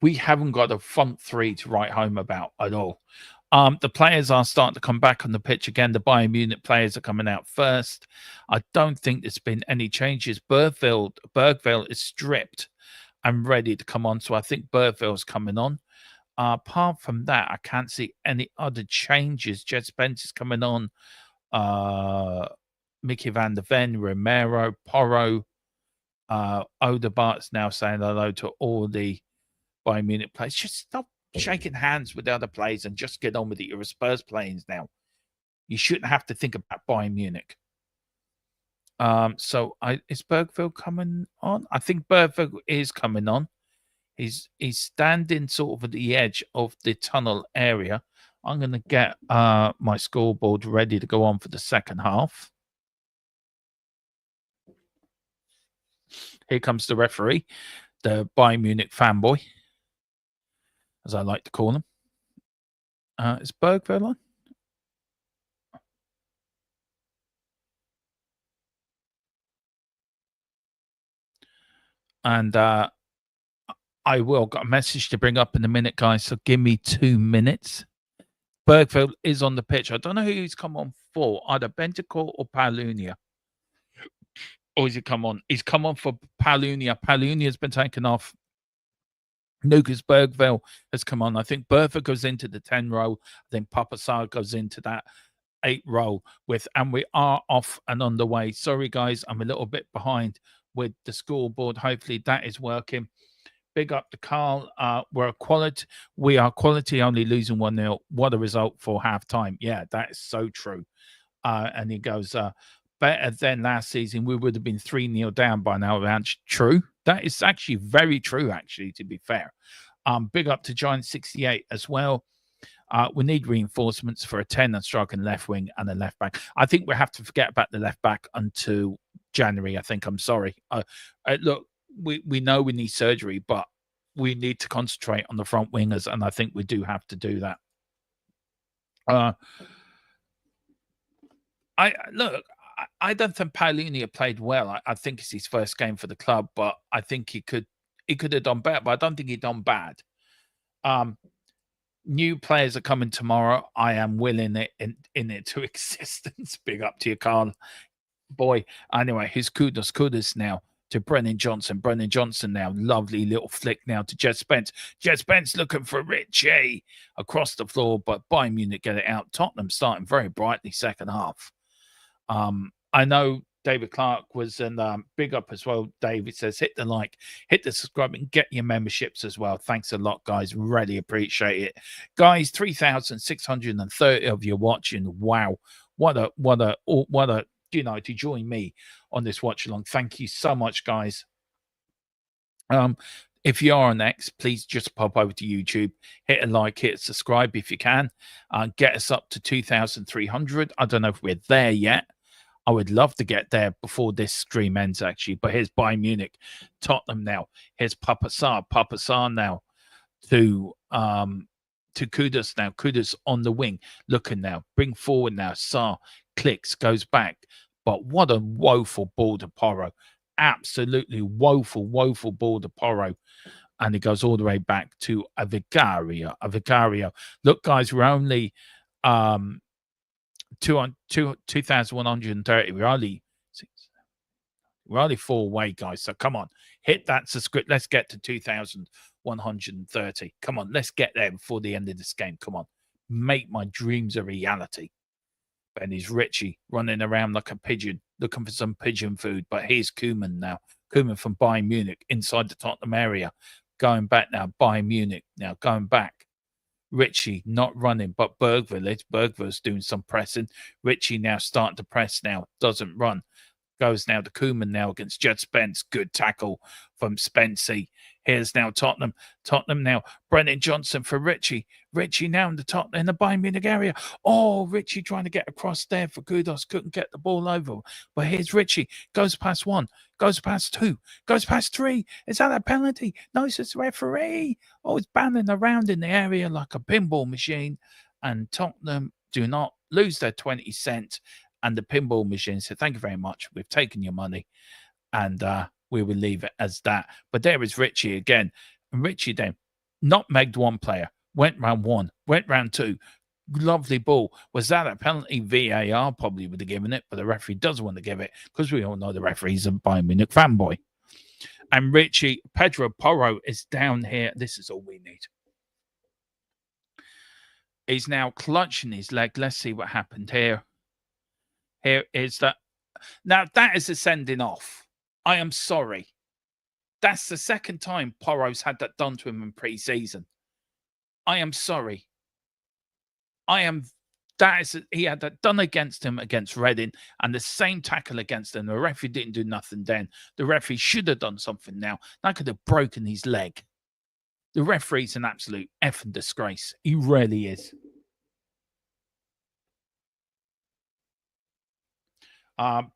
We haven't got a front 3 to write home about at all. The players are starting to come back on the pitch again. The Bayern Munich players are coming out first. I don't think there's been any changes. Bergville is stripped and ready to come on. So I think Bergville's coming on. Apart from that, I can't see any other changes. Jet Spence is coming on. Mickey van der Ven, Romero, Porro, Oderbart's now saying hello to all the Bayern Munich players. Just stop shaking hands with the other players and just get on with it. You're a Spurs players now. You shouldn't have to think about Bayern Munich. So is Bergville coming on? I think Bergville is coming on. He's standing sort of at the edge of the tunnel area. I'm going to get my scoreboard ready to go on for the second half. Here comes the referee, the Bayern Munich fanboy. as I like to call them. Is Bergville on? And I will got a message to bring up in a minute, guys. So give me 2 minutes. Bergville is on the pitch. I don't know who he's come on for, either Bentancur or Palunia. Or has he come on? He's come on for Palunia. Palunia's been taken off. Lucas Bergville has come on. I think Bertha goes into the 10 role. I think Papa Sarr goes into that 8 role and we are off and on the way. Sorry, guys, I'm a little bit behind with the scoreboard. Hopefully that is working. Big up to Carl. We are quality, only losing 1-0. What a result for half-time. Yeah, that is so true. And he goes, better than last season. We would have been 3-0 down by now. That's true. That is actually very true, actually, to be fair. Big up to Giant68 as well. We need reinforcements for a 10 and striking left wing and a left back. I think we have to forget about the left back until January. I think. I'm sorry. Look, we know we need surgery, but we need to concentrate on the front wingers, and I think we do have to do that. I don't think Palunia played well. I think it's his first game for the club, but I think he could have done better. But I don't think he done bad. New players are coming tomorrow. I am willing it in it to existence. Big up to you, Carl. Boy. Anyway, who's kudos now to Brennan Johnson. Brennan Johnson now. Lovely little flick now to Jet Spence. Jet Spence looking for Richie across the floor, but Bayern Munich get it out. Tottenham starting very brightly second half. I know David Clark was in big up as well. David says, hit the like, hit the subscribe, and get your memberships as well. Thanks a lot, guys. Really appreciate it. Guys, 3,630 of you watching. Wow. What a, to join me on this watch along. Thank you so much, guys. If you are on X, please just pop over to YouTube, hit a like, hit a subscribe if you can, get us up to 2,300. I don't know if we're there yet. I would love to get there before this stream ends, actually. But here's Bayern Munich, Tottenham now. Here's Papa Sarr. Papa Sarr now to Kudus now. Kudus on the wing, looking now. Bring forward now. Sarr clicks, goes back. But what a woeful ball to Porro. Absolutely woeful ball to Porro. And it goes all the way back to a Vicario. Look, guys, we're only 2,130. We're only 4 away, guys. So come on, hit that subscribe. Let's get to 2,130. Come on, let's get there before the end of this game. Come on, make my dreams a reality. And he's Richie running around like a pigeon, looking for some pigeon food. But here's Koeman now. Koeman from Bayern Munich inside the Tottenham area. Going back now. Bayern Munich now going back. Richie not running, but Bergville's doing some pressing. Richie now starting to press now. Doesn't run. Goes now to Koeman now against Jet Spence. Good tackle from Spency. Here's now Tottenham. Tottenham now. Brennan Johnson for Richie. Richie now in the Bayern Munich area. Oh, Richie trying to get across there for Kudos. Couldn't get the ball over. But here's Richie. Goes past 1. Goes past 2. Goes past 3. Is that a penalty? No, it's just referee. Oh, it's banning around in the area like a pinball machine. And Tottenham do not lose their 20 cents. And the pinball machine said, thank you very much. We've taken your money. And we will leave it as that. But there is Richie again. And Richie then nutmegged one player. Went round 1. Went round 2. Lovely ball. Was that a penalty? VAR probably would have given it. But the referee doesn't want to give it. Because we all know the referee's a Bayern Munich fanboy. And Richie, Pedro Porro is down here. This is all we need. He's now clutching his leg. Let's see what happened here. Here is that. Now, that is a sending off. I am sorry. That's the second time Porro's had that done to him in pre-season. I am sorry. He had that done against him against Reading and the same tackle against him. The referee didn't do nothing then. The referee should have done something now. That could have broken his leg. The referee's an absolute effing disgrace. He really is.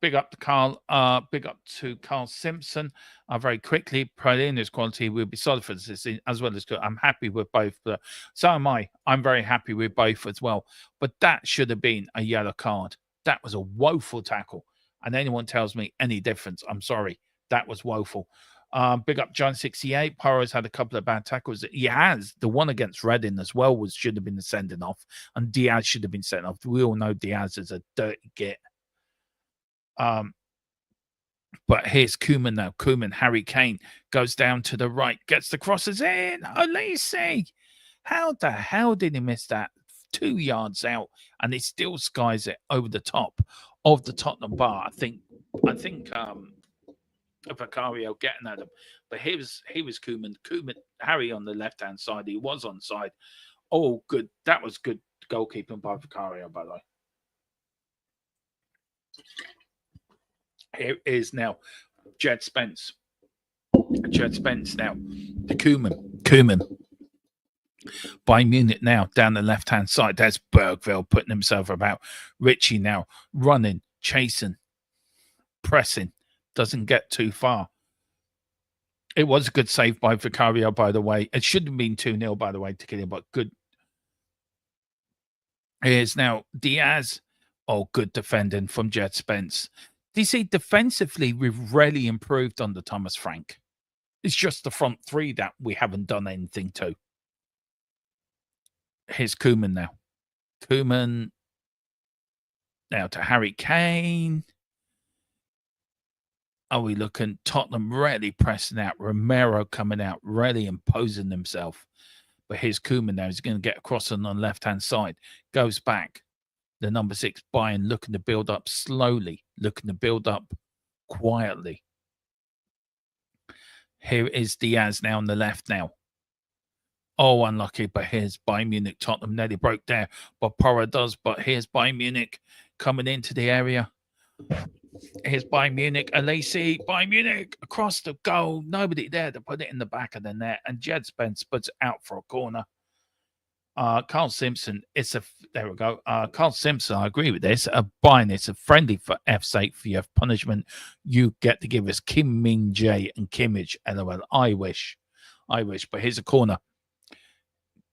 Big up to Carl. Big up to Carl Simpson. Very quickly, Pralina's quality will be solid for this as well as good. I'm happy with both. So am I. I'm very happy with both as well. But that should have been a yellow card. That was a woeful tackle. And anyone tells me any difference, I'm sorry. That was woeful. Big up John 68. Porro's had a couple of bad tackles. He has. The one against Reading as well should have been the sending off. And Diaz should have been sent off. We all know Diaz is a dirty git. But here's Koeman now. Koeman, Harry Kane goes down to the right, gets the crosses in. Olise, how the hell did he miss that? 2 yards out, and he still skies it over the top of the Tottenham bar. I think Vicario getting at him, but he was Koeman. Harry on the left hand side. He was on side. Oh, good. That was good goalkeeping by Vicario, by the way. Here is now Jed Spence. Jed Spence now. The Koeman. Bayern Munich now down the left-hand side. There's Bergville putting himself about. Richie now running, chasing, pressing. Doesn't get too far. It was a good save by Vicario, by the way. It should have been 2-0, by the way, to kill him, but good. Here's now Diaz. Oh, good defending from Jed Spence. Do you see, defensively, we've really improved under Thomas Frank. It's just the front three that we haven't done anything to. Here's Koeman now. Koeman now to Harry Kane. Are we looking? Tottenham really pressing out. Romero coming out, really imposing himself. But here's Koeman now. He's going to get across on the left-hand side. Goes back. The number 6, Bayern, looking to build up slowly, looking to build up quietly. Here is Diaz now on the left now. Oh, unlucky, but here's Bayern Munich. Tottenham nearly broke there, but Porro does. But here's Bayern Munich coming into the area. Here's Bayern Munich. Olise, Bayern Munich across the goal. Nobody there to put it in the back of the net. And Jed Spence puts it out for a corner. Carl Simpson, there we go. Carl Simpson, I agree with this. Bayern, it's a friendly for F's sake for your punishment. You get to give us Kim Min Jae and Kimmich. LOL. I wish. But here's a corner.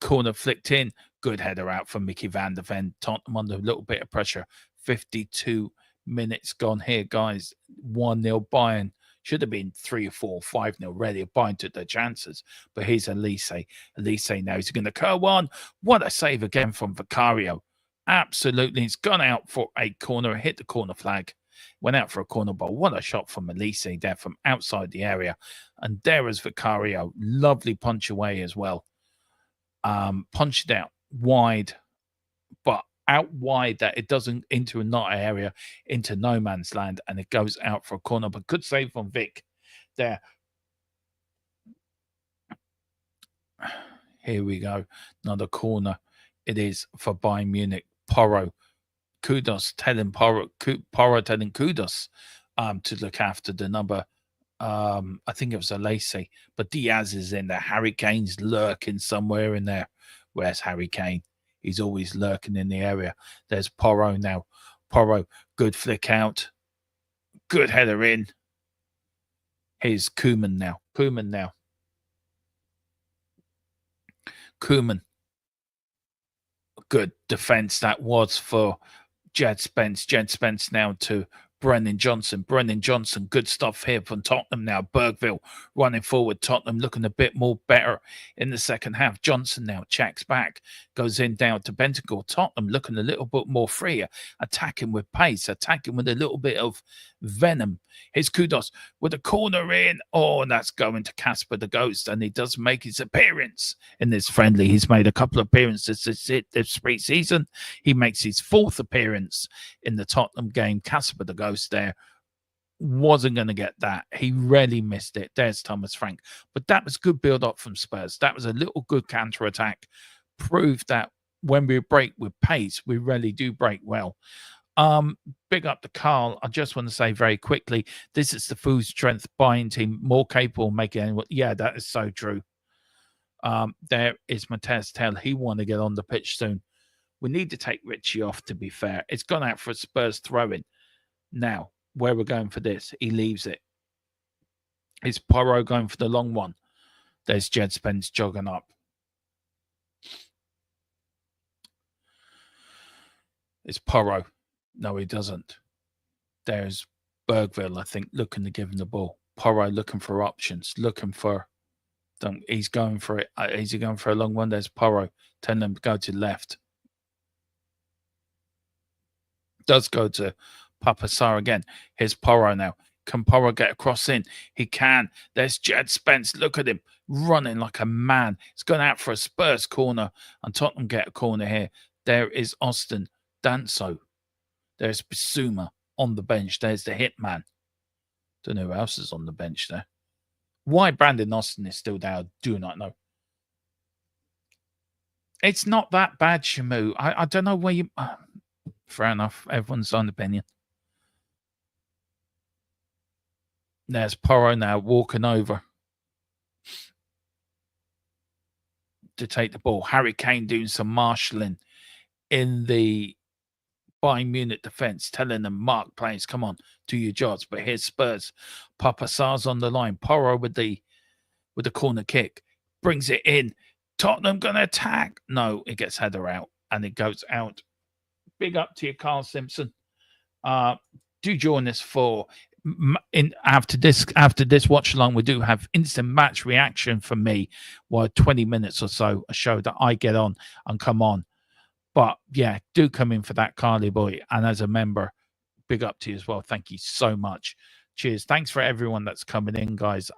Corner flicked in. Good header out from Mickey van der Ven. Tottenham under a little bit of pressure. 52 minutes gone here, guys. 1-0 Bayern. Should have been 3 or 4, 5-0 ready. Bayern took their chances. But here's Olise. Olise now is going to curl one. What a save again from Vicario. Absolutely. It's gone out for a corner. Hit the corner flag. Went out for a corner ball. What a shot from Olise there from outside the area. And there is Vicario. Lovely punch away as well. Punched out wide. But out wide that it doesn't into a not area, into no man's land, and it goes out for a corner. But good save from Vic there. Here we go. Another corner. It is for Bayern Munich. Porro. Kudos telling Porro telling Kudos to look after the number. I think it was Olise, but Diaz is in there. Harry Kane's lurking somewhere in there. Where's Harry Kane? He's always lurking in the area. There's Porro now. Porro, good flick out. Good header in. Here's Koeman now. Koeman. Good defense that was for Jed Spence. Jed Spence now to Brennan Johnson. Good stuff here from Tottenham now. Bergville running forward. Tottenham looking a bit more better in the second half. Johnson now checks back. Goes in down to Bentancur. Tottenham looking a little bit more freer. Attacking with pace. Attacking with a little bit of venom. Here's Kudos with a corner in. Oh, and that's going to Casper the Ghost. And he does make his appearance in this friendly. He's made a couple of appearances this pre-season. He makes his 4th appearance in the Tottenham game. Casper the Ghost there wasn't going to get that. He really missed it. There's Thomas Frank. But that was good build-up from Spurs. That was a little good counter-attack. Proved that when we break with pace, we really do break well. Big up to Carl. I just want to say very quickly, this is the full strength Bayern team, more capable of making anyone. Yeah, that is so true. There is Mateus Tell. He want to get on the pitch soon. We need to take Richie off, to be fair. It's gone out for a Spurs throw-in. Now, where we're going for this, he leaves it. Is Porro going for the long one? There's Jed Spence jogging up. It's Porro. No, he doesn't. There's Bergville, I think, looking to give him the ball. Porro looking for options, looking for... He's going for it. Is he going for a long one? There's Porro. Telling them to go to the left. Does go to Papasar again. Here's Porro now. Can Porro get across in? He can. There's Jed Spence. Look at him running like a man. He's going out for a Spurs corner, and Tottenham get a corner here. There is Austin Danso. There's Bissouma on the bench. There's the hitman. Don't know who else is on the bench there. Why Brandon Austin is still there, I do not know. It's not that bad, Shamu. I don't know where you... fair enough. Everyone's own opinion. There's Porro now walking over to take the ball. Harry Kane doing some marshalling in the Bayern Munich defense, telling them, mark players, come on, do your jobs. But here's Spurs. Papasar's on the line. Porro with the corner kick. Brings it in. Tottenham going to attack. No, it gets header out and it goes out. Big up to you, Carl Simpson. Do join us for... after this watch along, we do have instant match reaction from me, 20 minutes or so, a show that I get on and come on. But yeah, do come in for that, Carly boy. And as a member, big up to you as well. Thank you so much. Cheers. Thanks for everyone that's coming in, guys.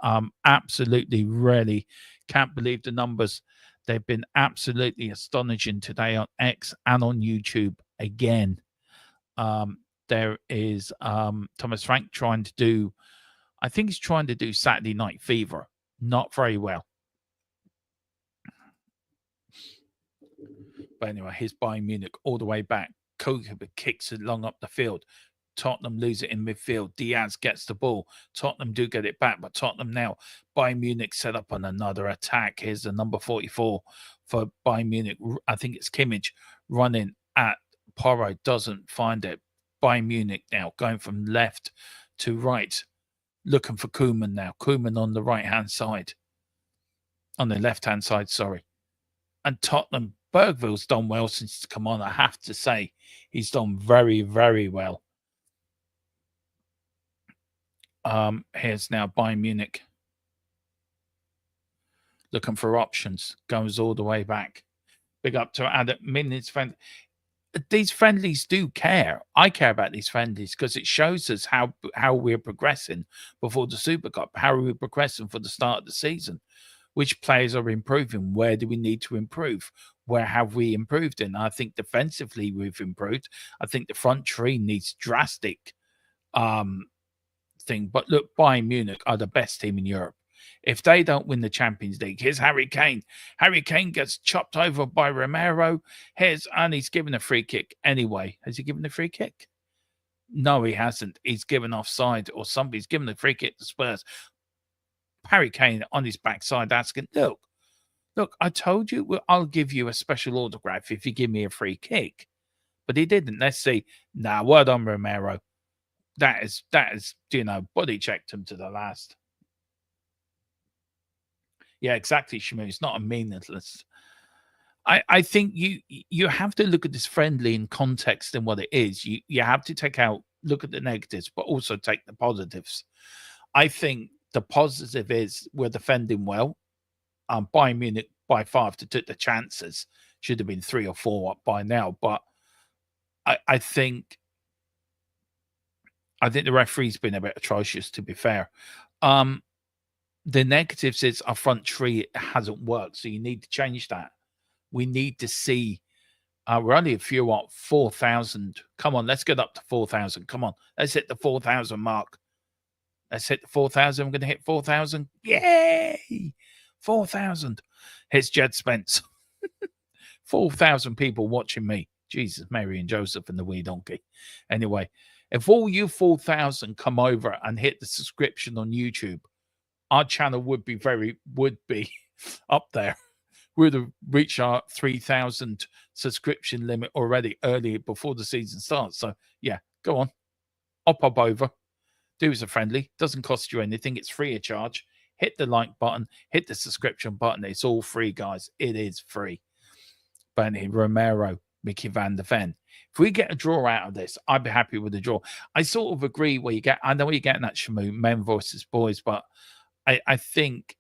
Absolutely, really can't believe the numbers. They've been absolutely astonishing today on X and on YouTube again. There is Thomas Frank trying to do, I think he's trying to do Saturday Night Fever. Not very well. But anyway, here's Bayern Munich all the way back. Kobe kicks it long up the field. Tottenham lose it in midfield. Diaz gets the ball. Tottenham do get it back, but Tottenham now. Bayern Munich set up on another attack. Here's the number 44 for Bayern Munich. I think it's Kimmich running at Porro. Doesn't find it. Bayern Munich now going from left to right, looking for Koeman now. Koeman on the right-hand side. On the left-hand side, sorry. And Tottenham, Bergville's done well since he's come on. I have to say, he's done very, very well. Here's now Bayern Munich. Looking for options. Goes all the way back. Big up to Adam Minutes friend. These friendlies do care. I care about these friendlies because it shows us how we're progressing before the Super Cup. How are we progressing for the start of the season? Which players are improving? Where do we need to improve? Where have we improved in? I think defensively we've improved. I think the front three needs drastic thing. But look, Bayern Munich are the best team in Europe. If they don't win the Champions League, here's Harry Kane. Harry Kane gets chopped over by Romero. And he's given a free kick anyway. Has he given a free kick? No, he hasn't. He's given offside or somebody's given a free kick to Spurs. Harry Kane on his backside asking, look, I told you I'll give you a special autograph if you give me a free kick. But he didn't. Let's see. Nah, well done, Romero. That is, body checked him to the last. Yeah, exactly, Shamu. It's not a meaningless. I think you have to look at this friendly in context and what it is. You have to look at the negatives, but also take the positives. I think the positive is we're defending well. Bayern Munich by far, if they took the chances, should have been 3 or 4 up by now. But I think the referee's been a bit atrocious, to be fair. The negatives is our front three hasn't worked, so you need to change that. We need to see. We're only a few 4,000. Come on, let's get up to 4,000. Come on, let's hit the 4,000 mark. Let's hit the 4,000. We're going to hit 4,000. Yay! 4,000. Here's Jed Spence. 4,000 people watching me. Jesus, Mary and Joseph and the wee donkey. Anyway, if all you 4,000 come over and hit the subscription on YouTube, our channel would be up there. We'd have reached our 3,000 subscription limit already early before the season starts. So, yeah, go on. I'll pop over. Do us a friendly. Doesn't cost you anything. It's free of charge. Hit the like button. Hit the subscription button. It's all free, guys. It is free. Bernie Romero, Mickey Van der Ven. If we get a draw out of this, I'd be happy with the draw. I sort of agree where you get. I know you're getting that Shamu, men versus boys, but I think.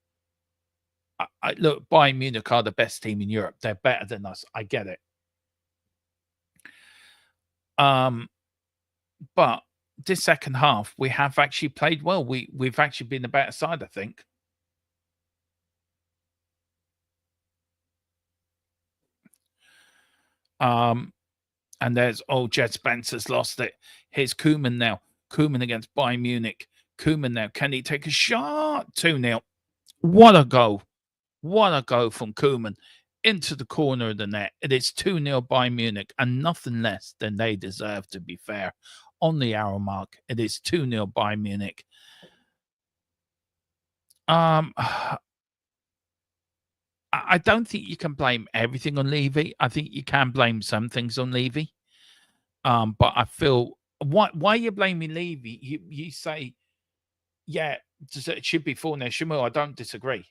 Look, Bayern Munich are the best team in Europe. They're better than us. I get it. But this second half, we have actually played well. We've actually been the better side, I think. And there's Jet Spencer's lost it. Here's Koeman now. Koeman against Bayern Munich. Koeman now. Can he take a shot? 2-0. What a goal. What a goal from Koeman into the corner of the net. It is 2-0 Bayern Munich and nothing less than they deserve, to be fair. On the hour mark, it is 2-0 Bayern Munich. I don't think you can blame everything on Levy. I think you can blame some things on Levy. But I feel why are you blaming Levy? You say, yeah, it should be 4-0 Shamu. I don't disagree.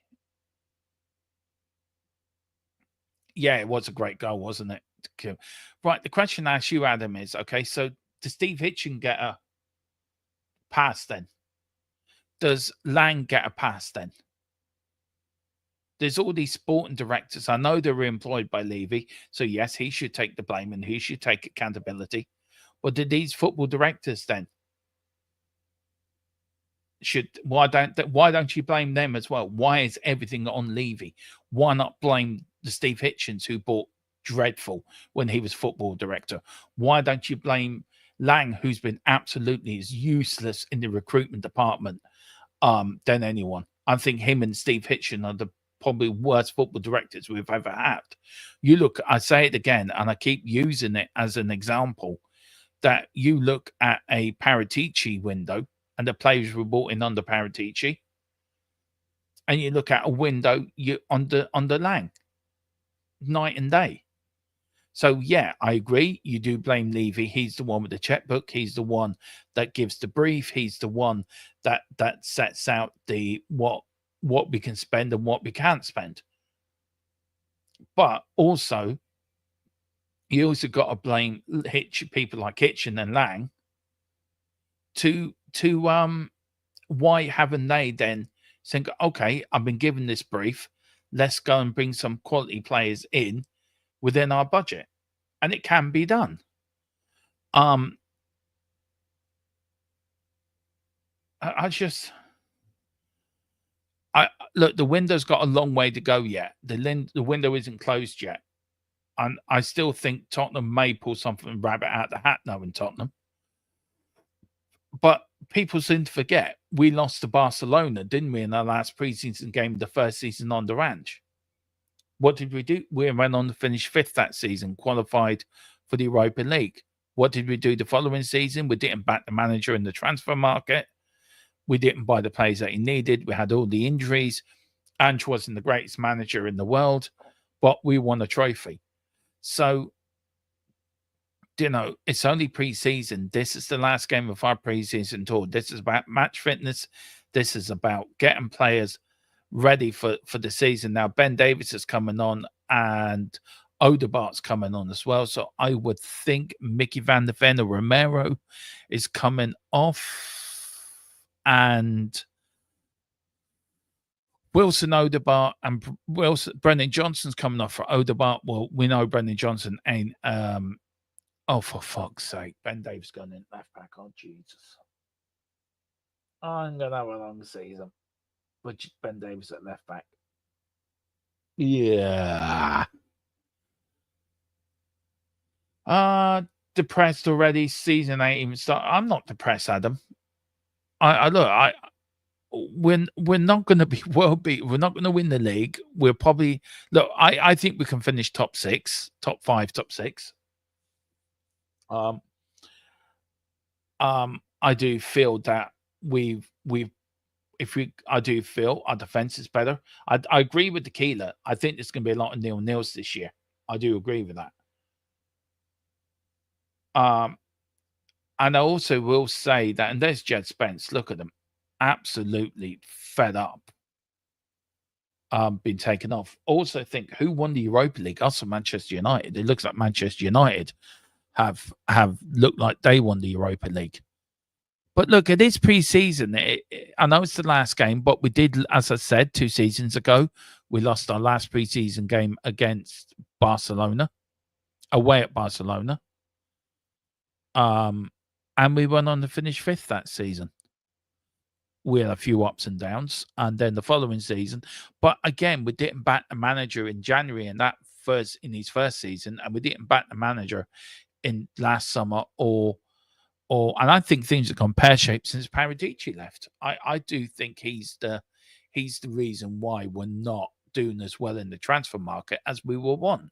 Yeah, it was a great goal, wasn't it? Right. The question I ask you, Adam, is okay. So does Steve Hitchen get a pass then? Does Lang get a pass then? There's all these sporting directors. I know they were employed by Levy, so yes, he should take the blame and he should take accountability. But do these football directors then why don't you blame them as well? Why is everything on Levy? Why not blame the Steve Hitchens who bought dreadful when he was football director? Why don't you blame Lang, who's been absolutely as useless in the recruitment department than anyone? I think him and Steve Hitchen are the probably worst football directors we've ever had. You look, I say it again, and I keep using it as an example, that you look at a Paratici window and the players were brought in under Paratici, and you look at a window under Lang, night and day. So yeah, I agree. You do blame Levy. He's the one with the checkbook. He's the one that gives the brief. He's the one that sets out the what we can spend and what we can't spend. But also, you also got to blame people like Hitchen and Lang to why haven't they then think, okay, I've been given this brief, let's go and bring some quality players in within our budget, and it can be done. Look, the window's got a long way to go yet. The window isn't closed yet. And I still think Tottenham may pull something rabbit out of the hat now in Tottenham. But people seem to forget we lost to Barcelona, didn't we, in our last preseason game, the first season on the ranch? What did we do? We went on to finish 5th that season, qualified for the Europa League. What did we do the following season? We didn't back the manager in the transfer market. We didn't buy the players that he needed. We had all the injuries. Ange wasn't the greatest manager in the world, but we won a trophy. So, it's only pre-season. This is the last game of our pre-season tour. This is about match fitness. This is about getting players ready for the season. Now, Ben Davies is coming on and Odegaard's coming on as well. So I would think Mickey Van der Ven or Romero is coming off. And Wilson Odegaard and Brendan Johnson's coming off for Odegaard. Well, we know Brendan Johnson ain't. Oh, for fuck's sake, Ben Davies going in left back. Oh, Jesus! I'm gonna have a long season, but Ben Davies at left back. Yeah. Depressed already. Season 8 even start. I'm not depressed, Adam. We're not going to be world beat. We're not going to win the league. We're probably I think we can finish top 6, top 5, top 6. I do feel that I do feel our defense is better. I agree with the Keeler. I think there's going to be a lot of 0-0s this year. I do agree with that. And I also will say that, and there's Jed Spence, look at them, absolutely fed up, been taken off. Also think, who won the Europa League? Also Manchester United. It looks like Manchester United have looked like they won the Europa League. But look, it is pre-season. I know it's the last game, but we did, as I said, 2 seasons ago, we lost our last pre-season game against Barcelona, away at Barcelona. And we went on to finish 5th that season. We had a few ups and downs, and then the following season. But again, we didn't back the manager in January in his first season, and we didn't back the manager in last summer and I think things have gone pear-shaped since Paratici left. I do think he's the reason why we're not doing as well in the transfer market as we will want.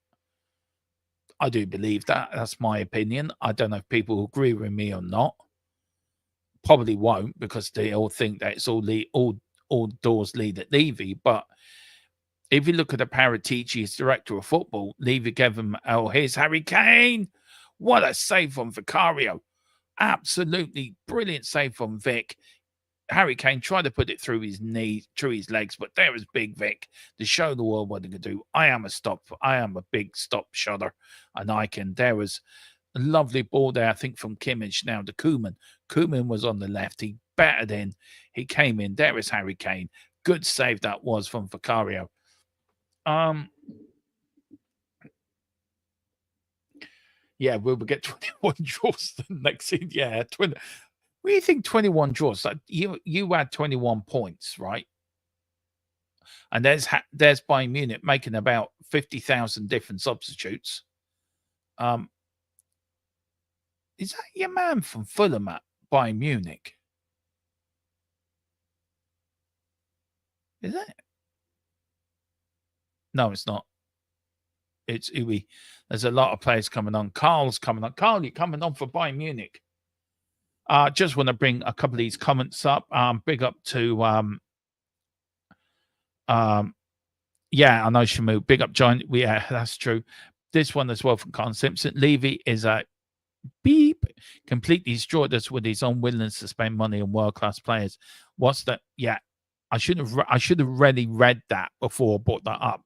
I do believe that. That's my opinion. I don't know if people agree with me or not. Probably won't, because they all think that it's all doors lead at Levy. But if you look at the Paratici as director of football, Levy gave him, here's Harry Kane. What a save from Vicario. Absolutely brilliant save from Vic. Harry Kane tried to put it through his knees, through his legs, but there was Big Vic to show the world what he could do. I am a big stop shotter, and there was a lovely ball there, I think, from Kimmich now to Koeman. Koeman was on the left. He battered in. He came in. There is Harry Kane. Good save that was from Vicario. Yeah, we'll get 21 draws the next season. Yeah, 20. What do you think 21 draws? Like you had 21 points, right? And there's Bayern Munich making about 50,000 different substitutes. Is that your man from Fulham at Bayern Munich? Is it? No, it's not. It's Uwe. There's a lot of players coming on. Carl's coming on. Carl, you're coming on for Bayern Munich. Just want to bring a couple of these comments up. Big up to yeah, I know Shamu. Big up John. Yeah, that's true. This one as well from Carl Simpson. Levy is a beep. Completely destroyed us with his unwillingness to spend money on world-class players. What's that? Yeah. I should have really read that before I brought that up.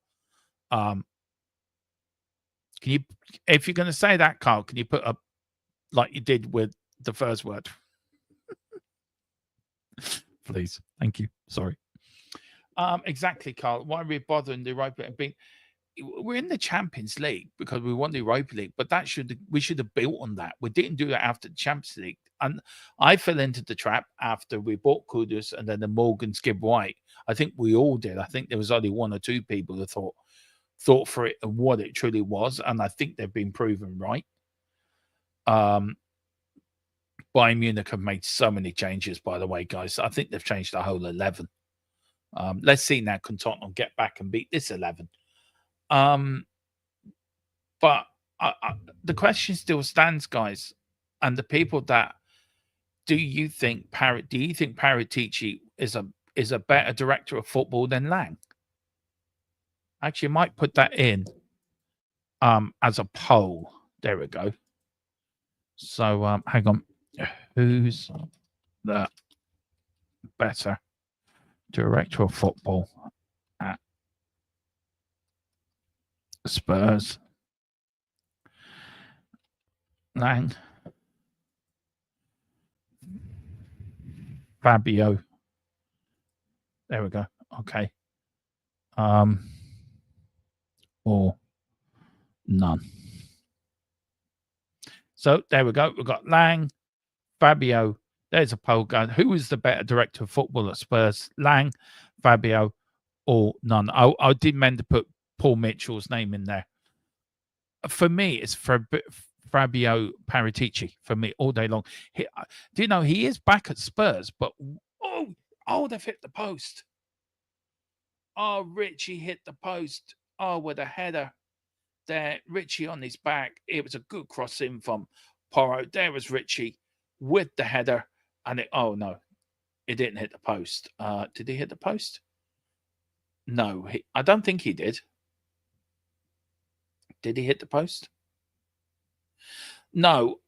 Can you, if you're going to say that, Carl, can you put up like you did with the first word? Please. Thank you. Sorry. Exactly, Carl. Why are we bothering the Europa League? We're in the Champions League because we won the Europa League, but we should have built on that. We didn't do that after the Champions League. And I fell into the trap after we bought Kudus and then the Morgan Skib White. I think we all did. I think there was only 1 or 2 people that thought for it and what it truly was, and I think they've been proven right. Bayern Munich have made so many changes, by the way, guys. I think they've changed the whole 11. Let's see now, can Tottenham get back and beat this 11? But the question still stands, guys, and the people that do you think Paratici is a better director of football than Lang? Actually, I might put that in as a poll. There we go. So hang on. Who's the better director of football at Spurs? Lang, Fabio. There we go. Okay. Or none. So there we go. We've got Lang, Fabio. There's a poll going. Who is the better director of football at Spurs? Lang, Fabio, or none? I did meant to put Paul Mitchell's name in there. For me, it's Fabio Paratici. For me, all day long. Do you know he is back at Spurs? But they've hit the post. Oh, Richie hit the post. Oh, with a header there. Richie on his back. It was a good cross in from Porro. There was Richie with the header. And oh, no. It didn't hit the post. Did he hit the post? No. I don't think he did. Did he hit the post? No,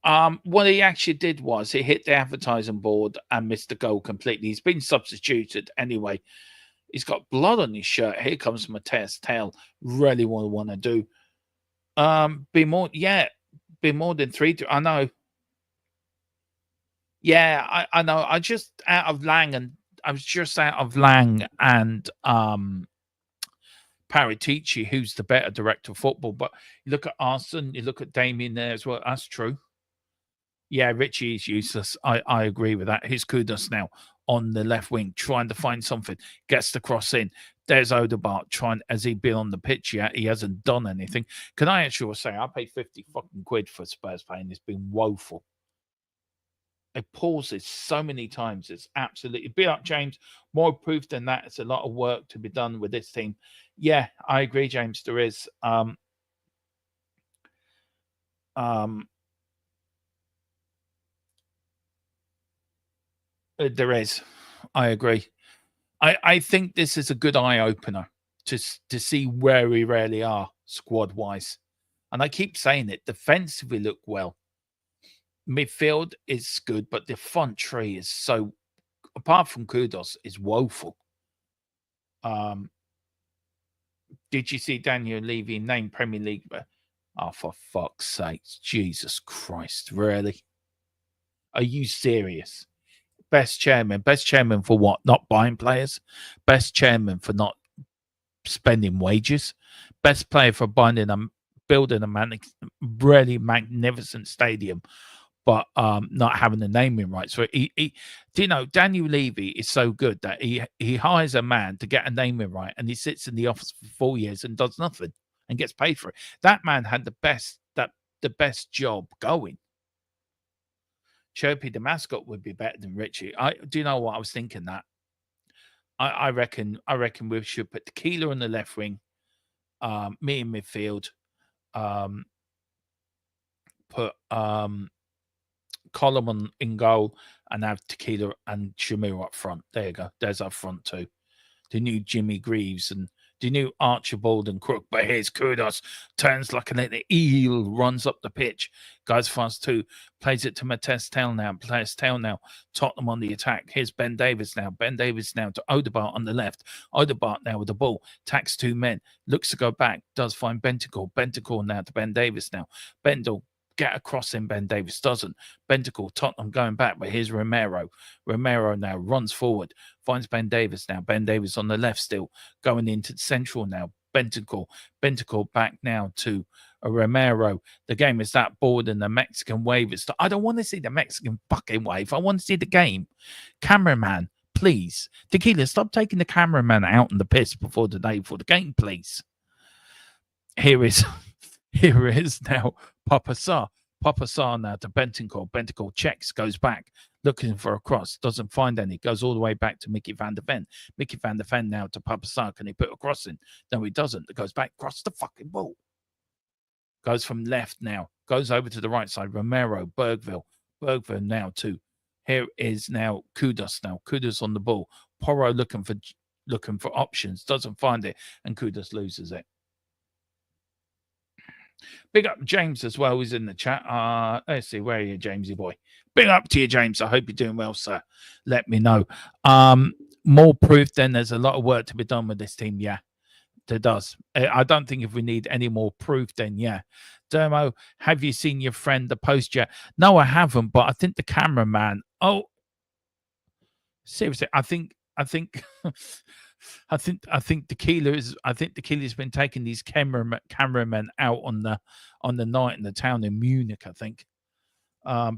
what he actually did was he hit the advertising board and missed the goal completely. He's been substituted anyway. He's got blood on his shirt. Here comes Mateus Tail. Really want to do. Be more, yeah, be more than three. I know. Yeah, I know. I just out of Lang and I was just out of Lang and Paratici, who's the better director of football. But you look at Arsene, you look at Damien there as well. That's true. Yeah, Richie is useless. I agree with that. His kudos now on the left wing, trying to find something, gets the cross in. There's Odegaard trying, has he been on the pitch yet? He hasn't done anything. Can I actually say, I paid 50 fucking quid for Spurs playing. It's been woeful. It pauses so many times. It's absolutely, be like James, more proof than that. It's a lot of work to be done with this team. Yeah, I agree, James. There is. There is. I agree. I think this is a good eye opener to see where we really are squad wise. And I keep saying it. Defensively look well. Midfield is good, but the front three is so. Apart from kudos, is woeful. Did you see Daniel Levy named Premier League? Oh, for fuck's sake. Jesus Christ. Really? Are you serious? Best chairman. Best chairman for what? Not buying players? Best chairman for not spending wages? Best player for building a really magnificent stadium, but not having the naming rights. So he do you know, Daniel Levy is so good that he hires a man to get a naming right, and he sits in the office for 4 years and does nothing and gets paid for it. That man had the best job going. Chirpy the mascot would be better than Richie. I do you know what I was thinking that. I reckon we should put Tequila on the left wing, me in midfield, put Coleman in goal, and have Tequila and Shamir up front. There you go. There's our front two. The new Jimmy Greaves and the new Archibald and Crook. But here's Kudos. Turns like an eel, runs up the pitch. Goes fast too. Plays it to Mateus Tail now. Plays Tail now. Tottenham on the attack. Here's Ben Davis now. Ben Davis now to Odegaard on the left. Odegaard now with the ball. Tacks two men. Looks to go back. Does find Bentacle. Bentacle now to Ben Davis now. Bendel. Get across him, Ben Davis doesn't. Bentacle, Tottenham going back, but here's Romero. Romero now runs forward, finds Ben Davis now. Ben Davis on the left still, going into central now. Bentacle back now to Romero. The game is that bored and the Mexican wave is. I don't want to see the Mexican fucking wave. I want to see the game. Cameraman, please. Tequila, stop taking the cameraman out in the piss before the day for the game, please. Here is now Papa Sarr. Papa Sarr now to Bentancur. Bentancur checks, goes back, looking for a cross, doesn't find any, goes all the way back to Mickey van der Ven. Mickey van der Ven now to Papa Sarr. Can he put a cross in? No, he doesn't. It goes back, cross the fucking ball. Goes from left now, goes over to the right side. Romero, Bergville now too. Here is now Kudos now. Kudos on the ball. Porro looking for options, doesn't find it, and Kudos loses it. Big up James as well. He's in the chat. Let's see, where are you, Jamesy boy? Big up to you, James. I hope you're doing well, sir. Let me know. More proof then there's a lot of work to be done with this team. Yeah, there does. I don't think if we need any more proof, then yeah. Dermo, have you seen your friend the post yet? No, I haven't, but I think the cameraman. Oh, seriously, I think I think Tequila's been taking these cameramen out on the night in the town in Munich, I think.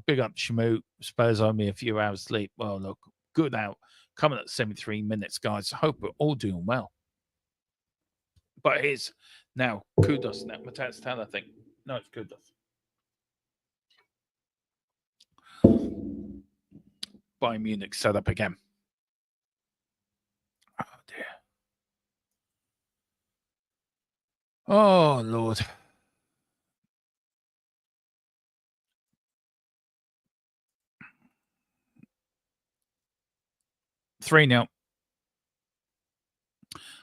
Big up Shamu. Spurs owe me a few hours sleep. Well, look, good out. Coming at 73 minutes, guys. I hope we're all doing well. But here's now Kudos now. Mateus Tail, I think. No, it's Kudos. Bayern Munich set up again. Oh dear. Oh Lord. Three 0.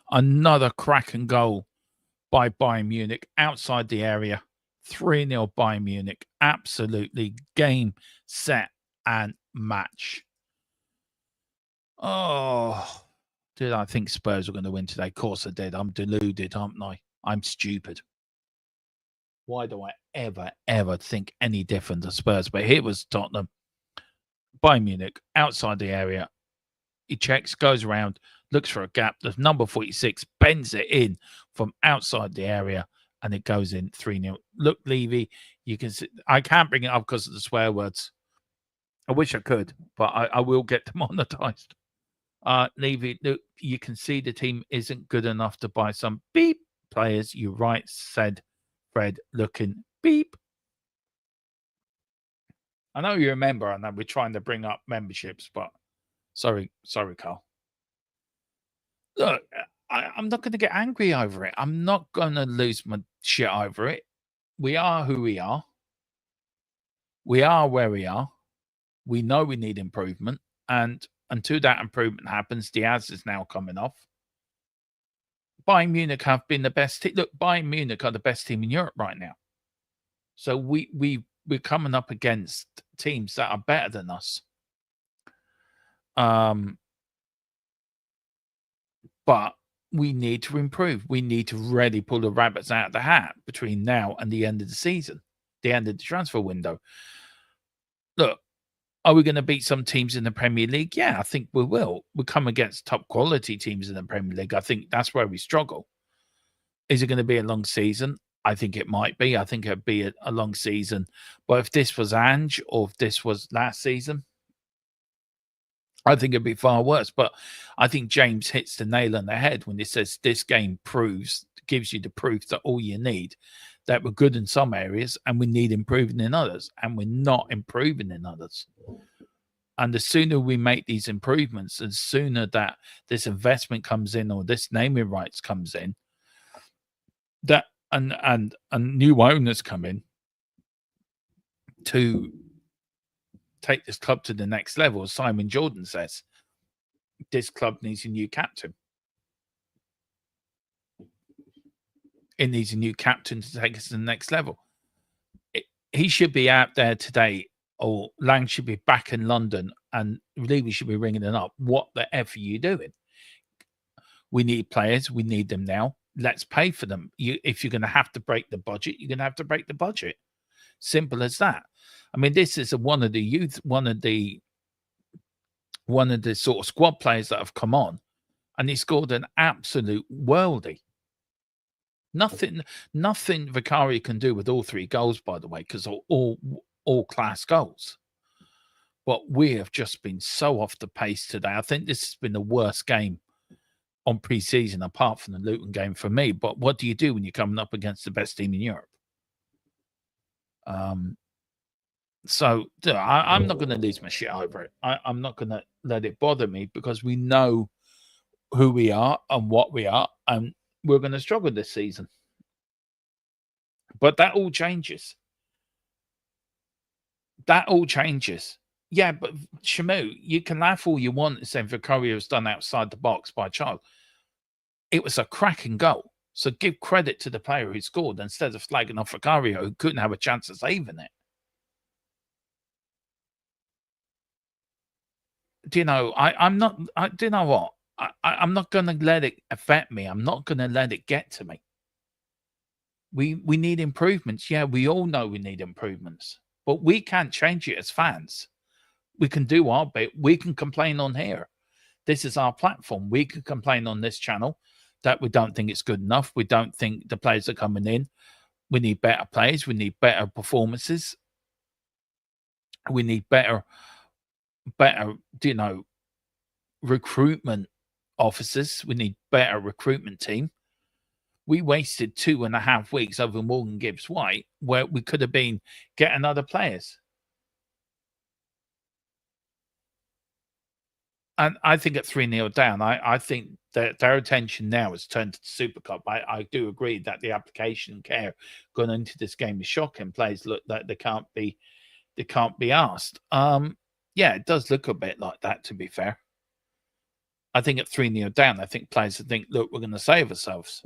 Another cracking goal by Bayern Munich outside the area. 3-0 Bayern Munich. Absolutely game, set, and match. Oh, did I think Spurs were going to win today? Of course I did. I'm deluded, aren't I? I'm stupid. Why do I ever think any different to Spurs? But here was Tottenham. Bayern Munich, outside the area. He checks, goes around, looks for a gap. The number 46 bends it in from outside the area, and it goes in 3-0. Look, Levy, you can see, I can't bring it up because of the swear words. I wish I could, but I will get demonetized. Levy, look, you can see the team isn't good enough to buy some beep players. You're right, said Fred, looking beep. I know you remember, and we're trying to bring up memberships, but sorry, Carl. Look, I'm not going to get angry over it. I'm not going to lose my shit over it. We are who we are. We are where we are. We know we need improvement. And until that improvement happens, Diaz is now coming off. Bayern Munich have been the best team. Look, Bayern Munich are the best team in Europe right now. So we're coming up against teams that are better than us. But we need to improve. We need to really pull the rabbits out of the hat between now and the end of the season, the end of the transfer window. Look, are we going to beat some teams in the Premier League? Yeah, I think we will. We come against top quality teams in the Premier League. I think that's where we struggle. Is it going to be a long season? I think it might be. I think it'd be a long season. But if this was Ange or if this was last season, I think it'd be far worse. But I think James hits the nail on the head when he says this game gives you the proof that all you need, that we're good in some areas and we need improving in others, and we're not improving in others. And the sooner we make these improvements, the sooner that this investment comes in or this naming rights comes in, that and new owners come in to take this club to the next level. As Simon Jordan says, this club needs a new captain. It needs a new captain to take us to the next level. He should be out there today, or Lang should be back in London, and Levy should be ringing it up. What the F are you doing? We need players. We need them now. Let's pay for them. If you're going to have to break the budget, you're going to have to break the budget. Simple as that. I mean, this is one of the sort of squad players that have come on, and he scored an absolute worldie. Nothing Vicario can do with all three goals, by the way, because all class goals. But we have just been so off the pace today. I think this has been the worst game on pre-season, apart from the Luton game for me. But what do you do when you're coming up against the best team in Europe? So I'm not going to lose my shit over it. I'm not going to let it bother me, because we know who we are and what we are, and we're going to struggle this season. But that all changes. That all changes. Yeah, but Shamu, you can laugh all you want and say Vicario was done outside the box by a child. It was a cracking goal. So give credit to the player who scored instead of slagging off Vicario, who couldn't have a chance of saving it. Do you know, do you know what? I'm not going to let it affect me. I'm not going to let it get to me. We need improvements. Yeah, we all know we need improvements. But we can't change it as fans. We can do our bit. We can complain on here. This is our platform. We can complain on this channel that we don't think it's good enough. We don't think the players are coming in. We need better players. We need better performances. We need better, you know, recruitment officers. We need better recruitment team. We wasted 2.5 weeks over Morgan Gibbs White, where we could have been getting other players. And I think at 3-0 down, I think that their attention now has turned to the Super Cup. I do agree that the application and care going into this game is shocking. Players look like they can't be asked. Yeah, it does look a bit like that, to be fair. I think at 3-0 down, I think players think, look, we're going to save ourselves.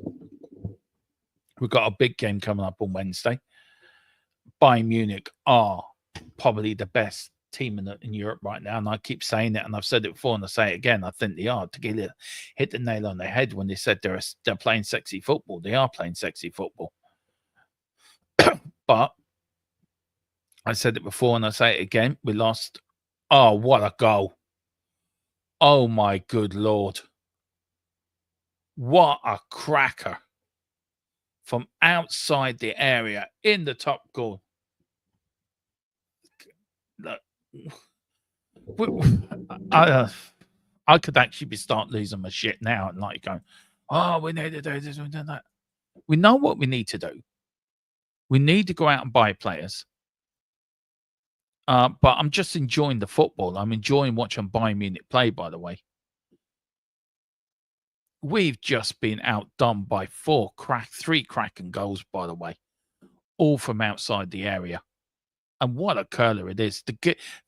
We've got a big game coming up on Wednesday. Bayern Munich are probably the best team in Europe right now, and I keep saying it, and I've said it before, and I say it again. I think they are. To hit the nail on the head when they said they're playing sexy football. They are playing sexy football, but I said it before, and I say it again. We lost. Oh, what a goal! Oh my good Lord! What a cracker from outside the area in the top goal. Look, I could actually start losing my shit now and like going, oh, we need to do this, we do that. We know what we need to do. We need to go out and buy players. But I'm just enjoying the football. I'm enjoying watching Bayern Munich play, by the way. We've just been outdone by three cracking goals, by the way, all from outside the area. And what a curler it is.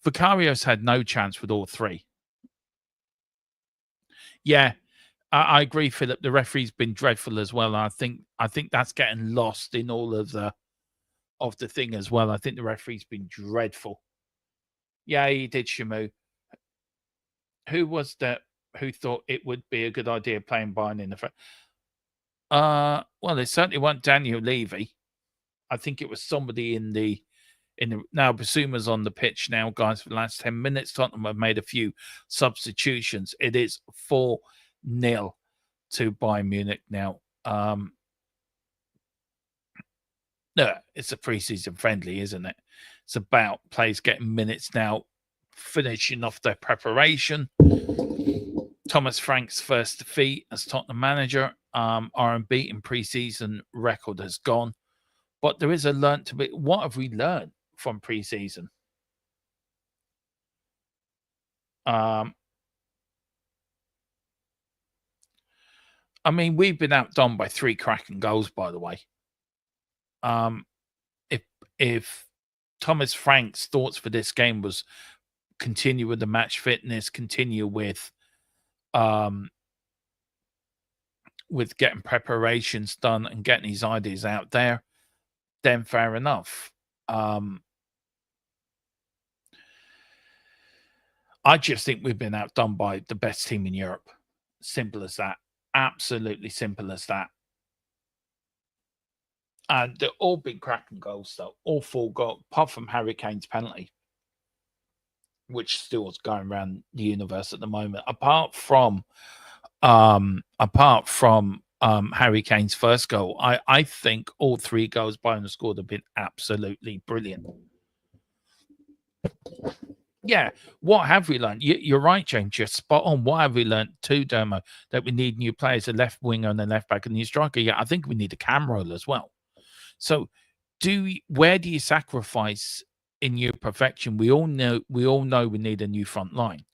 Vicario's had no chance with all three. Yeah, I agree, Philip. The referee's been dreadful as well. I think that's getting lost in all of the thing as well. I think the referee's been dreadful. Yeah, he did, Shamu. Who was that? Who thought it would be a good idea playing Bayern in the front? Well, it certainly wasn't Daniel Levy. I think it was somebody in the now Basuma's on the pitch now, guys, for the last 10 minutes. Tottenham have made a few substitutions. It is 4-0 to Bayern Munich now. No, it's a preseason friendly, isn't it? It's about players getting minutes now, finishing off their preparation. Thomas Frank's first defeat as Tottenham manager. Our unbeaten preseason record has gone. But there is a learn to be. What have we learned from preseason? I mean, we've been outdone by 3 cracking goals, by the way. If Thomas Frank's thoughts for this game was continue with the match fitness, continue with getting preparations done and getting his ideas out there, then fair enough. I just think we've been outdone by the best team in Europe. Simple as that. Absolutely simple as that. And they're all big cracking goals, though. All 4 goals, apart from Harry Kane's penalty, which still is going around the universe at the moment. Apart from Harry Kane's first goal, I think all 3 goals Bayern scored have been absolutely brilliant. Yeah, what have we learned? You're right, James. You're spot on. What have we learned too, Dermo? That we need new players, a left winger and a left back and a new striker. Yeah, I think we need a cam roll as well. So, where do you sacrifice in your perfection? We all know we need a new front line.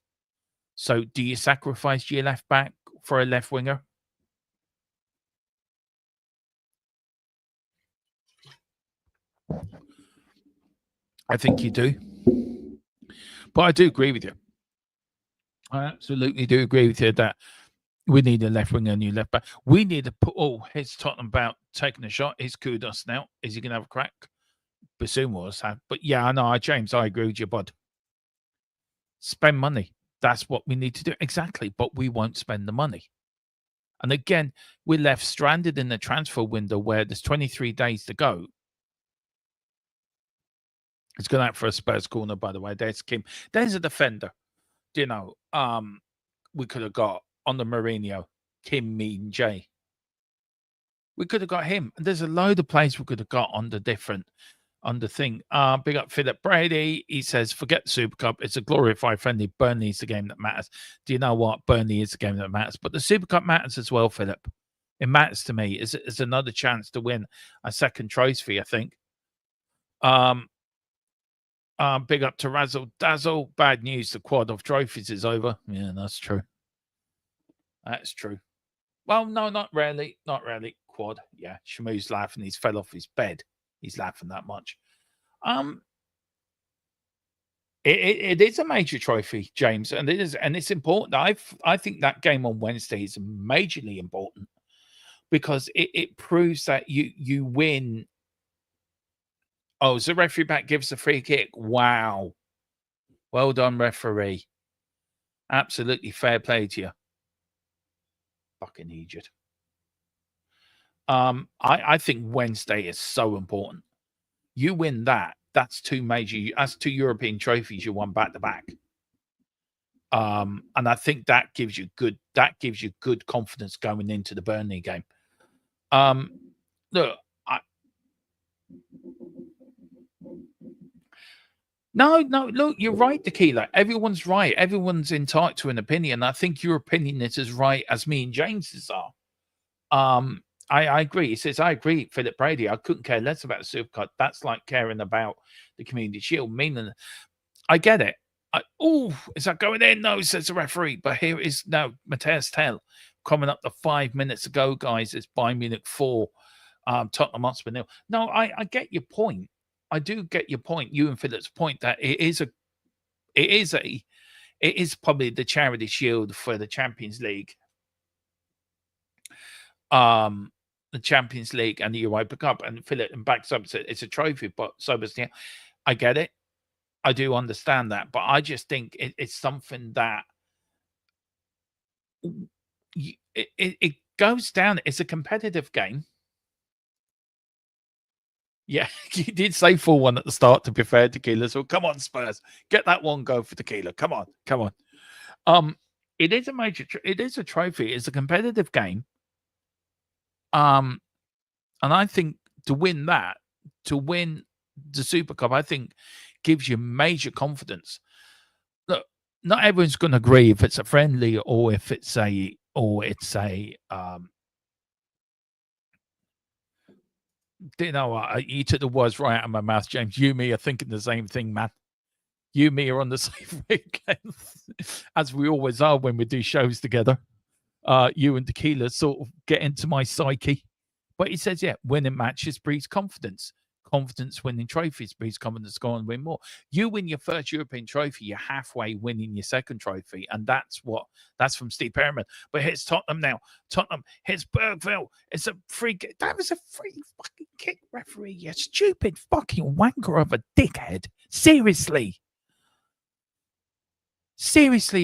So, do you sacrifice your left back for a left winger? I think you do. But I do agree with you. I absolutely do agree with you that we need a left winger, a new left back. We need to put. Oh, here's Tottenham about taking a shot. Here's Kudos now. Is he going to have a crack? Bassoon was. But yeah, I know, James, I agree with you, bud. Spend money. That's what we need to do. Exactly. But we won't spend the money. And again, we're left stranded in the transfer window where there's 23 days to go. It's going out for a Spurs corner, by the way. There's Kim. There's a defender. You know, we could have got on the Mourinho, Kim Min Jae. We could have got him. There's a load of players we could have got on the thing. Big up Philip Brady. He says, forget the Super Cup. It's a glorified friendly. Burnley is the game that matters. Do you know what? Burnley is the game that matters. But the Super Cup matters as well, Philip. It matters to me. It's another chance to win a second trophy, I think. Big up to Razzle Dazzle. Bad news. The quad of trophies is over. Yeah, that's true. That's true. Well, no, not really. Not really. Quad. Yeah, Shamu's laughing. He's fell off his bed. He's laughing that much. It is a major trophy, James, and it's important. I think that game on Wednesday is majorly important because it proves that you win Oh, so referee back gives a free kick. Wow. Well done, referee. Absolutely fair play to you. Fucking idiot. I think Wednesday is so important. You win that. That's two European trophies you won back to back. And I think that gives you good confidence going into the Burnley game. Look, no, look, you're right, Tequila. Everyone's right. Everyone's entitled to an opinion. I think your opinion is as right as me and James's are. I agree. He says, I agree, Philip Brady. I couldn't care less about the Super Cup. That's like caring about the Community Shield. Meaning, I get it. Is that going in? No, says the referee. But here it is now. Matthias Tell coming up to 5 minutes ago, guys. It's Bayern Munich 4, Tottenham Hotspur 0. No, I get your point. I do get your point. You and Philip's point that it is probably the Charity Shield for the Champions League. The Champions League and the Europa Cup, and Philip and backs up said it's a trophy, but so does the. I get it. I do understand that, but I just think it's something that it goes down. It's a competitive game. Yeah, you did say 4-1 at the start, to be fair, Tequila. So come on, Spurs, get that one go for Tequila. Come on. It is a trophy. It's a competitive game. And I think to win the Super Cup, I think gives you major confidence. Look, not everyone's going to agree if it's a friendly or if it's a you know what? You took the words right out of my mouth, James. You and me are thinking the same thing, man. You and me are on the same wavelength, as we always are when we do shows together. You and Tequila sort of get into my psyche. But he says, yeah, winning matches breeds confidence. Confidence winning trophies breeds confidence, go on and win more. You win your first European trophy, you're halfway winning your second trophy. And that's from Steve Perriman. But here's Tottenham now. Tottenham hits Bergville. It's a free kick. That was a free fucking kick, referee. You stupid fucking wanker of a dickhead. Seriously,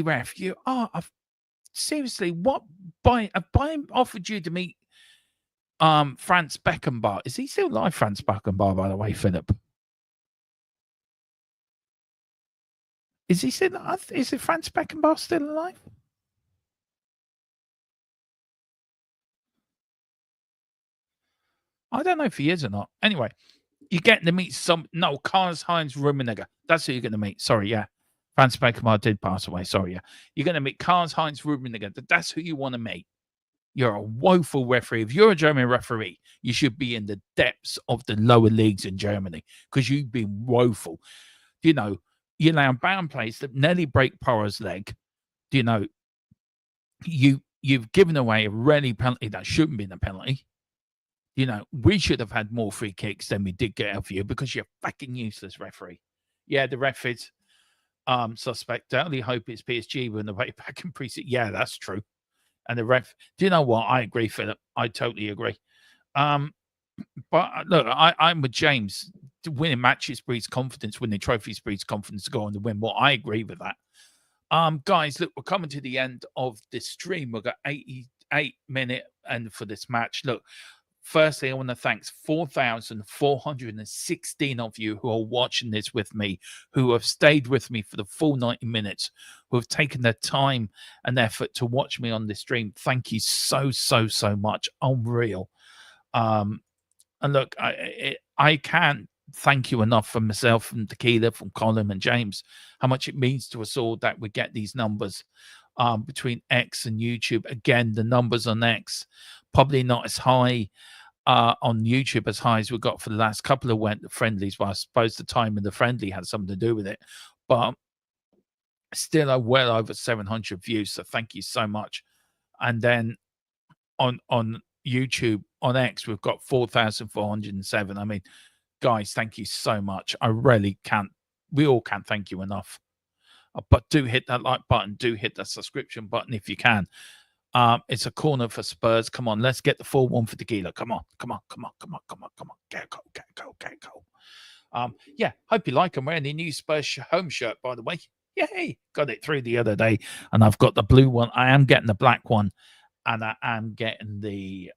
ref. You are seriously, what Bayern offered you to meet Franz Beckenbauer? Is he still alive, Franz Beckenbauer, by the way, Philip? Is he still alive? Is it Franz Beckenbauer still alive? I don't know if he is or not. Anyway, you're getting to meet Karl-Heinz Rummenigge. That's who you're going to meet. Sorry, yeah. Franz Beckenbauer did pass away. Sorry, yeah. You're going to meet Karl-Heinz Rummenigge. That's who you want to meet. You're a woeful referee. If you're a German referee, you should be in the depths of the lower leagues in Germany because you've been woeful. You know, you allow bound plays that nearly break Porro's leg. You know, you've given away a rarely penalty that shouldn't be a penalty. You know, we should have had more free kicks than we did get out for you because you're fucking useless, referee. Yeah, the ref is suspect. I only hope it's PSG when the way back in precinct. Yeah, that's true. And the ref, do you know what? I agree, Philip. I totally agree. But look, I'm with James. Winning matches breeds confidence. Winning trophies breeds confidence to go on to win more. I agree with that. Guys, look, we're coming to the end of this stream. We've got 88 minutes and for this match. Look, firstly, I want to thank 4,416 of you who are watching this with me, who have stayed with me for the full 90 minutes, who have taken their time and effort to watch me on this stream. Thank you so much. Unreal. And look, I can't thank you enough from myself, from Tequila, from Colin and James, how much it means to us all that we get these numbers between X and YouTube. Again, the numbers on X probably not as high on YouTube as high as we got for the last couple of friendlies. Well, I suppose the time in the friendly had something to do with it, but still well over 700 views. So thank you so much. And then on YouTube, on X, we've got 4,407. I mean, guys, thank you so much. I really can't. We all can't thank you enough. But do hit that like button. Do hit that subscription button if you can. It's a corner for Spurs. Come on, let's get the 4-1 for Tequila. Come on. Get go. Yeah, hope you like them. Wearing the new Spurs home shirt, by the way. Yay! Got it through the other day, and I've got the blue one. I am getting the black one, and I am getting the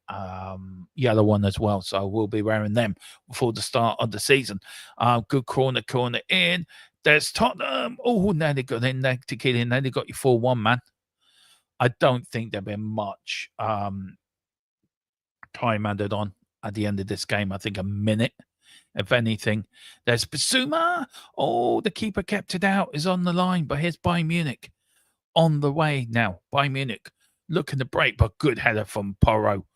yellow one as well. So we'll be wearing them before the start of the season. Good corner in. There's Tottenham. Oh, now they got in there to kill in. Now they got you 4-1, man. I don't think there'll be much time added on at the end of this game. I think a minute, if anything. There's Basuma. Oh, the keeper kept it out. Is on the line, but here's Bayern Munich on the way now. Bayern Munich looking to break, but good header from Porro.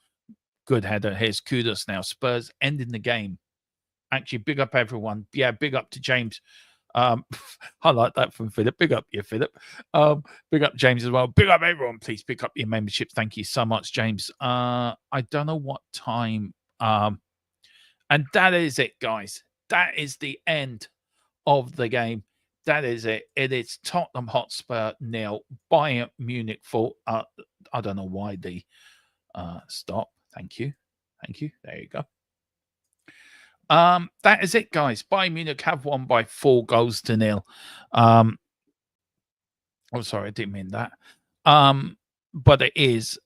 Good header. Here's Kudus now. Spurs ending the game. Actually, big up everyone. Yeah, big up to James. I like that from Philip. Big up you, Philip. Big up James as well. Big up everyone. Please pick up your membership. Thank you so much, James. I don't know what time. And that is it, guys. That is the end of the game. That is it. It is Tottenham Hotspur 0, Bayern Munich 4. I don't know why the stop. Thank you. There you go. That is it, guys. Bayern Munich have won by 4-0. Oh, sorry, I didn't mean that. But it is.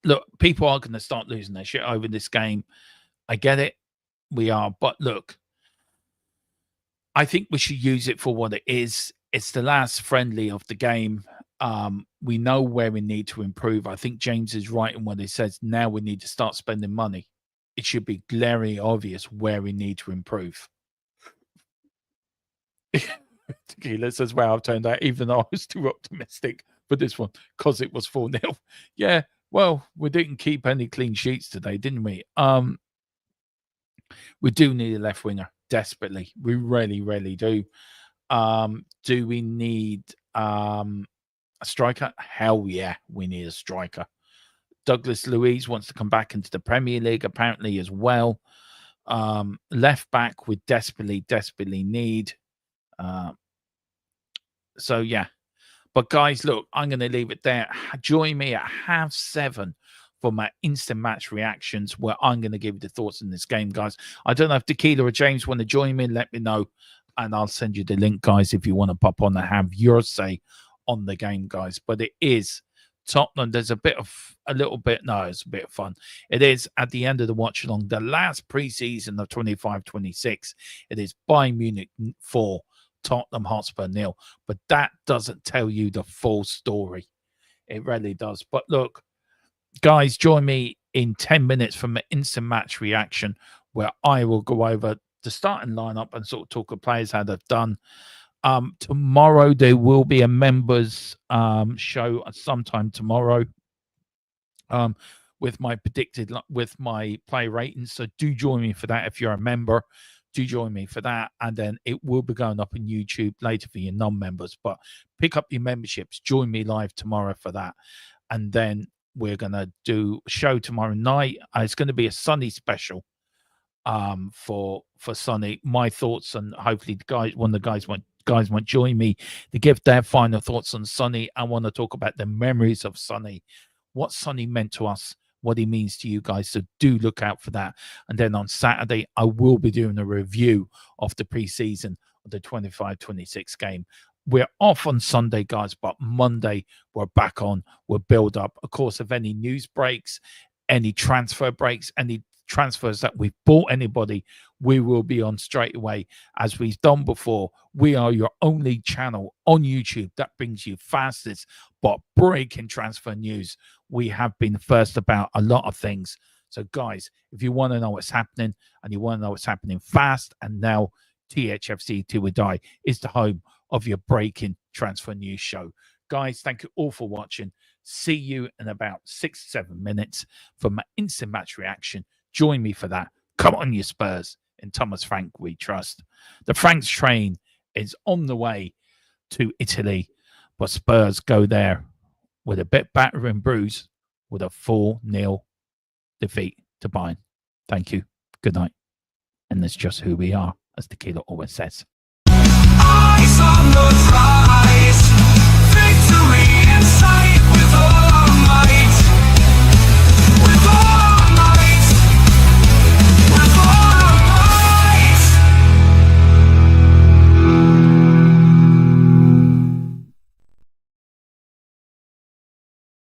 Look, people are going to start losing their shit over this game. I get it. We are. But look, I think we should use it for what it is. It's the last friendly of the game. We know where we need to improve. I think James is right in what he says. Now we need to start spending money. It should be glaringly obvious where we need to improve. Tequila says, wow, I've turned out, even though I was too optimistic for this one, because it was 4-0. Yeah, well, we didn't keep any clean sheets today, didn't we? We do need a left winger, desperately. We really, really do. Do we need a striker? Hell yeah, we need a striker. Douglas Luiz wants to come back into the Premier League, apparently, as well. Left back, we desperately need. So, yeah. But, guys, look, I'm going to leave it there. Join me at 7:30 for my instant match reactions, where I'm going to give you the thoughts on this game, guys. I don't know if Tequila or James want to join me. Let me know, and I'll send you the link, guys, if you want to pop on and have your say on the game, guys. But it is Tottenham. There's it's a bit of fun. It is at the end of the watch along, the last preseason of 25-26. It is Bayern Munich 4, Tottenham Hotspur 0. But that doesn't tell you the full story. It really does. But look, guys, join me in 10 minutes from an instant match reaction, where I will go over the starting lineup and sort of talk of players, how they've done. Tomorrow there will be a members show sometime tomorrow with my my play ratings. So do join me for that if you're a member. Do join me for that, and then it will be going up on YouTube later for your non-members. But pick up your memberships. Join me live tomorrow for that, and then we're gonna do a show tomorrow night. It's going to be a Sunny special. For Sonny, my thoughts, and hopefully one of the guys might join me to give their final thoughts on Sonny. I want to talk about the memories of Sonny, what Sonny meant to us, what he means to you guys. So do look out for that. And then on Saturday, I will be doing a review of the preseason of the 25-26 game. We're off on Sunday, guys, but Monday we're back on. We'll build up, of course, of any news breaks, any transfer breaks, any transfers that we've bought anybody, we will be on straight away, as we've done before. We are your only channel on YouTube that brings you fastest but breaking transfer news. We have been first about a lot of things. So guys, if you want to know what's happening, and you want to know what's happening fast, and now THFC Till We Die is the home of your breaking transfer news show. Guys, thank you all for watching. See you in about 6-7 minutes for my instant match reaction. Join me for that. Come on, you Spurs. In Thomas Frank, we trust. The Franks train is on the way to Italy, but Spurs go there with a bit battered and bruised with a 4-0 defeat to Bayern. Thank you. Good night. And that's just who we are, as Tequila always says. Eyes on the prize, victory in sight with all might.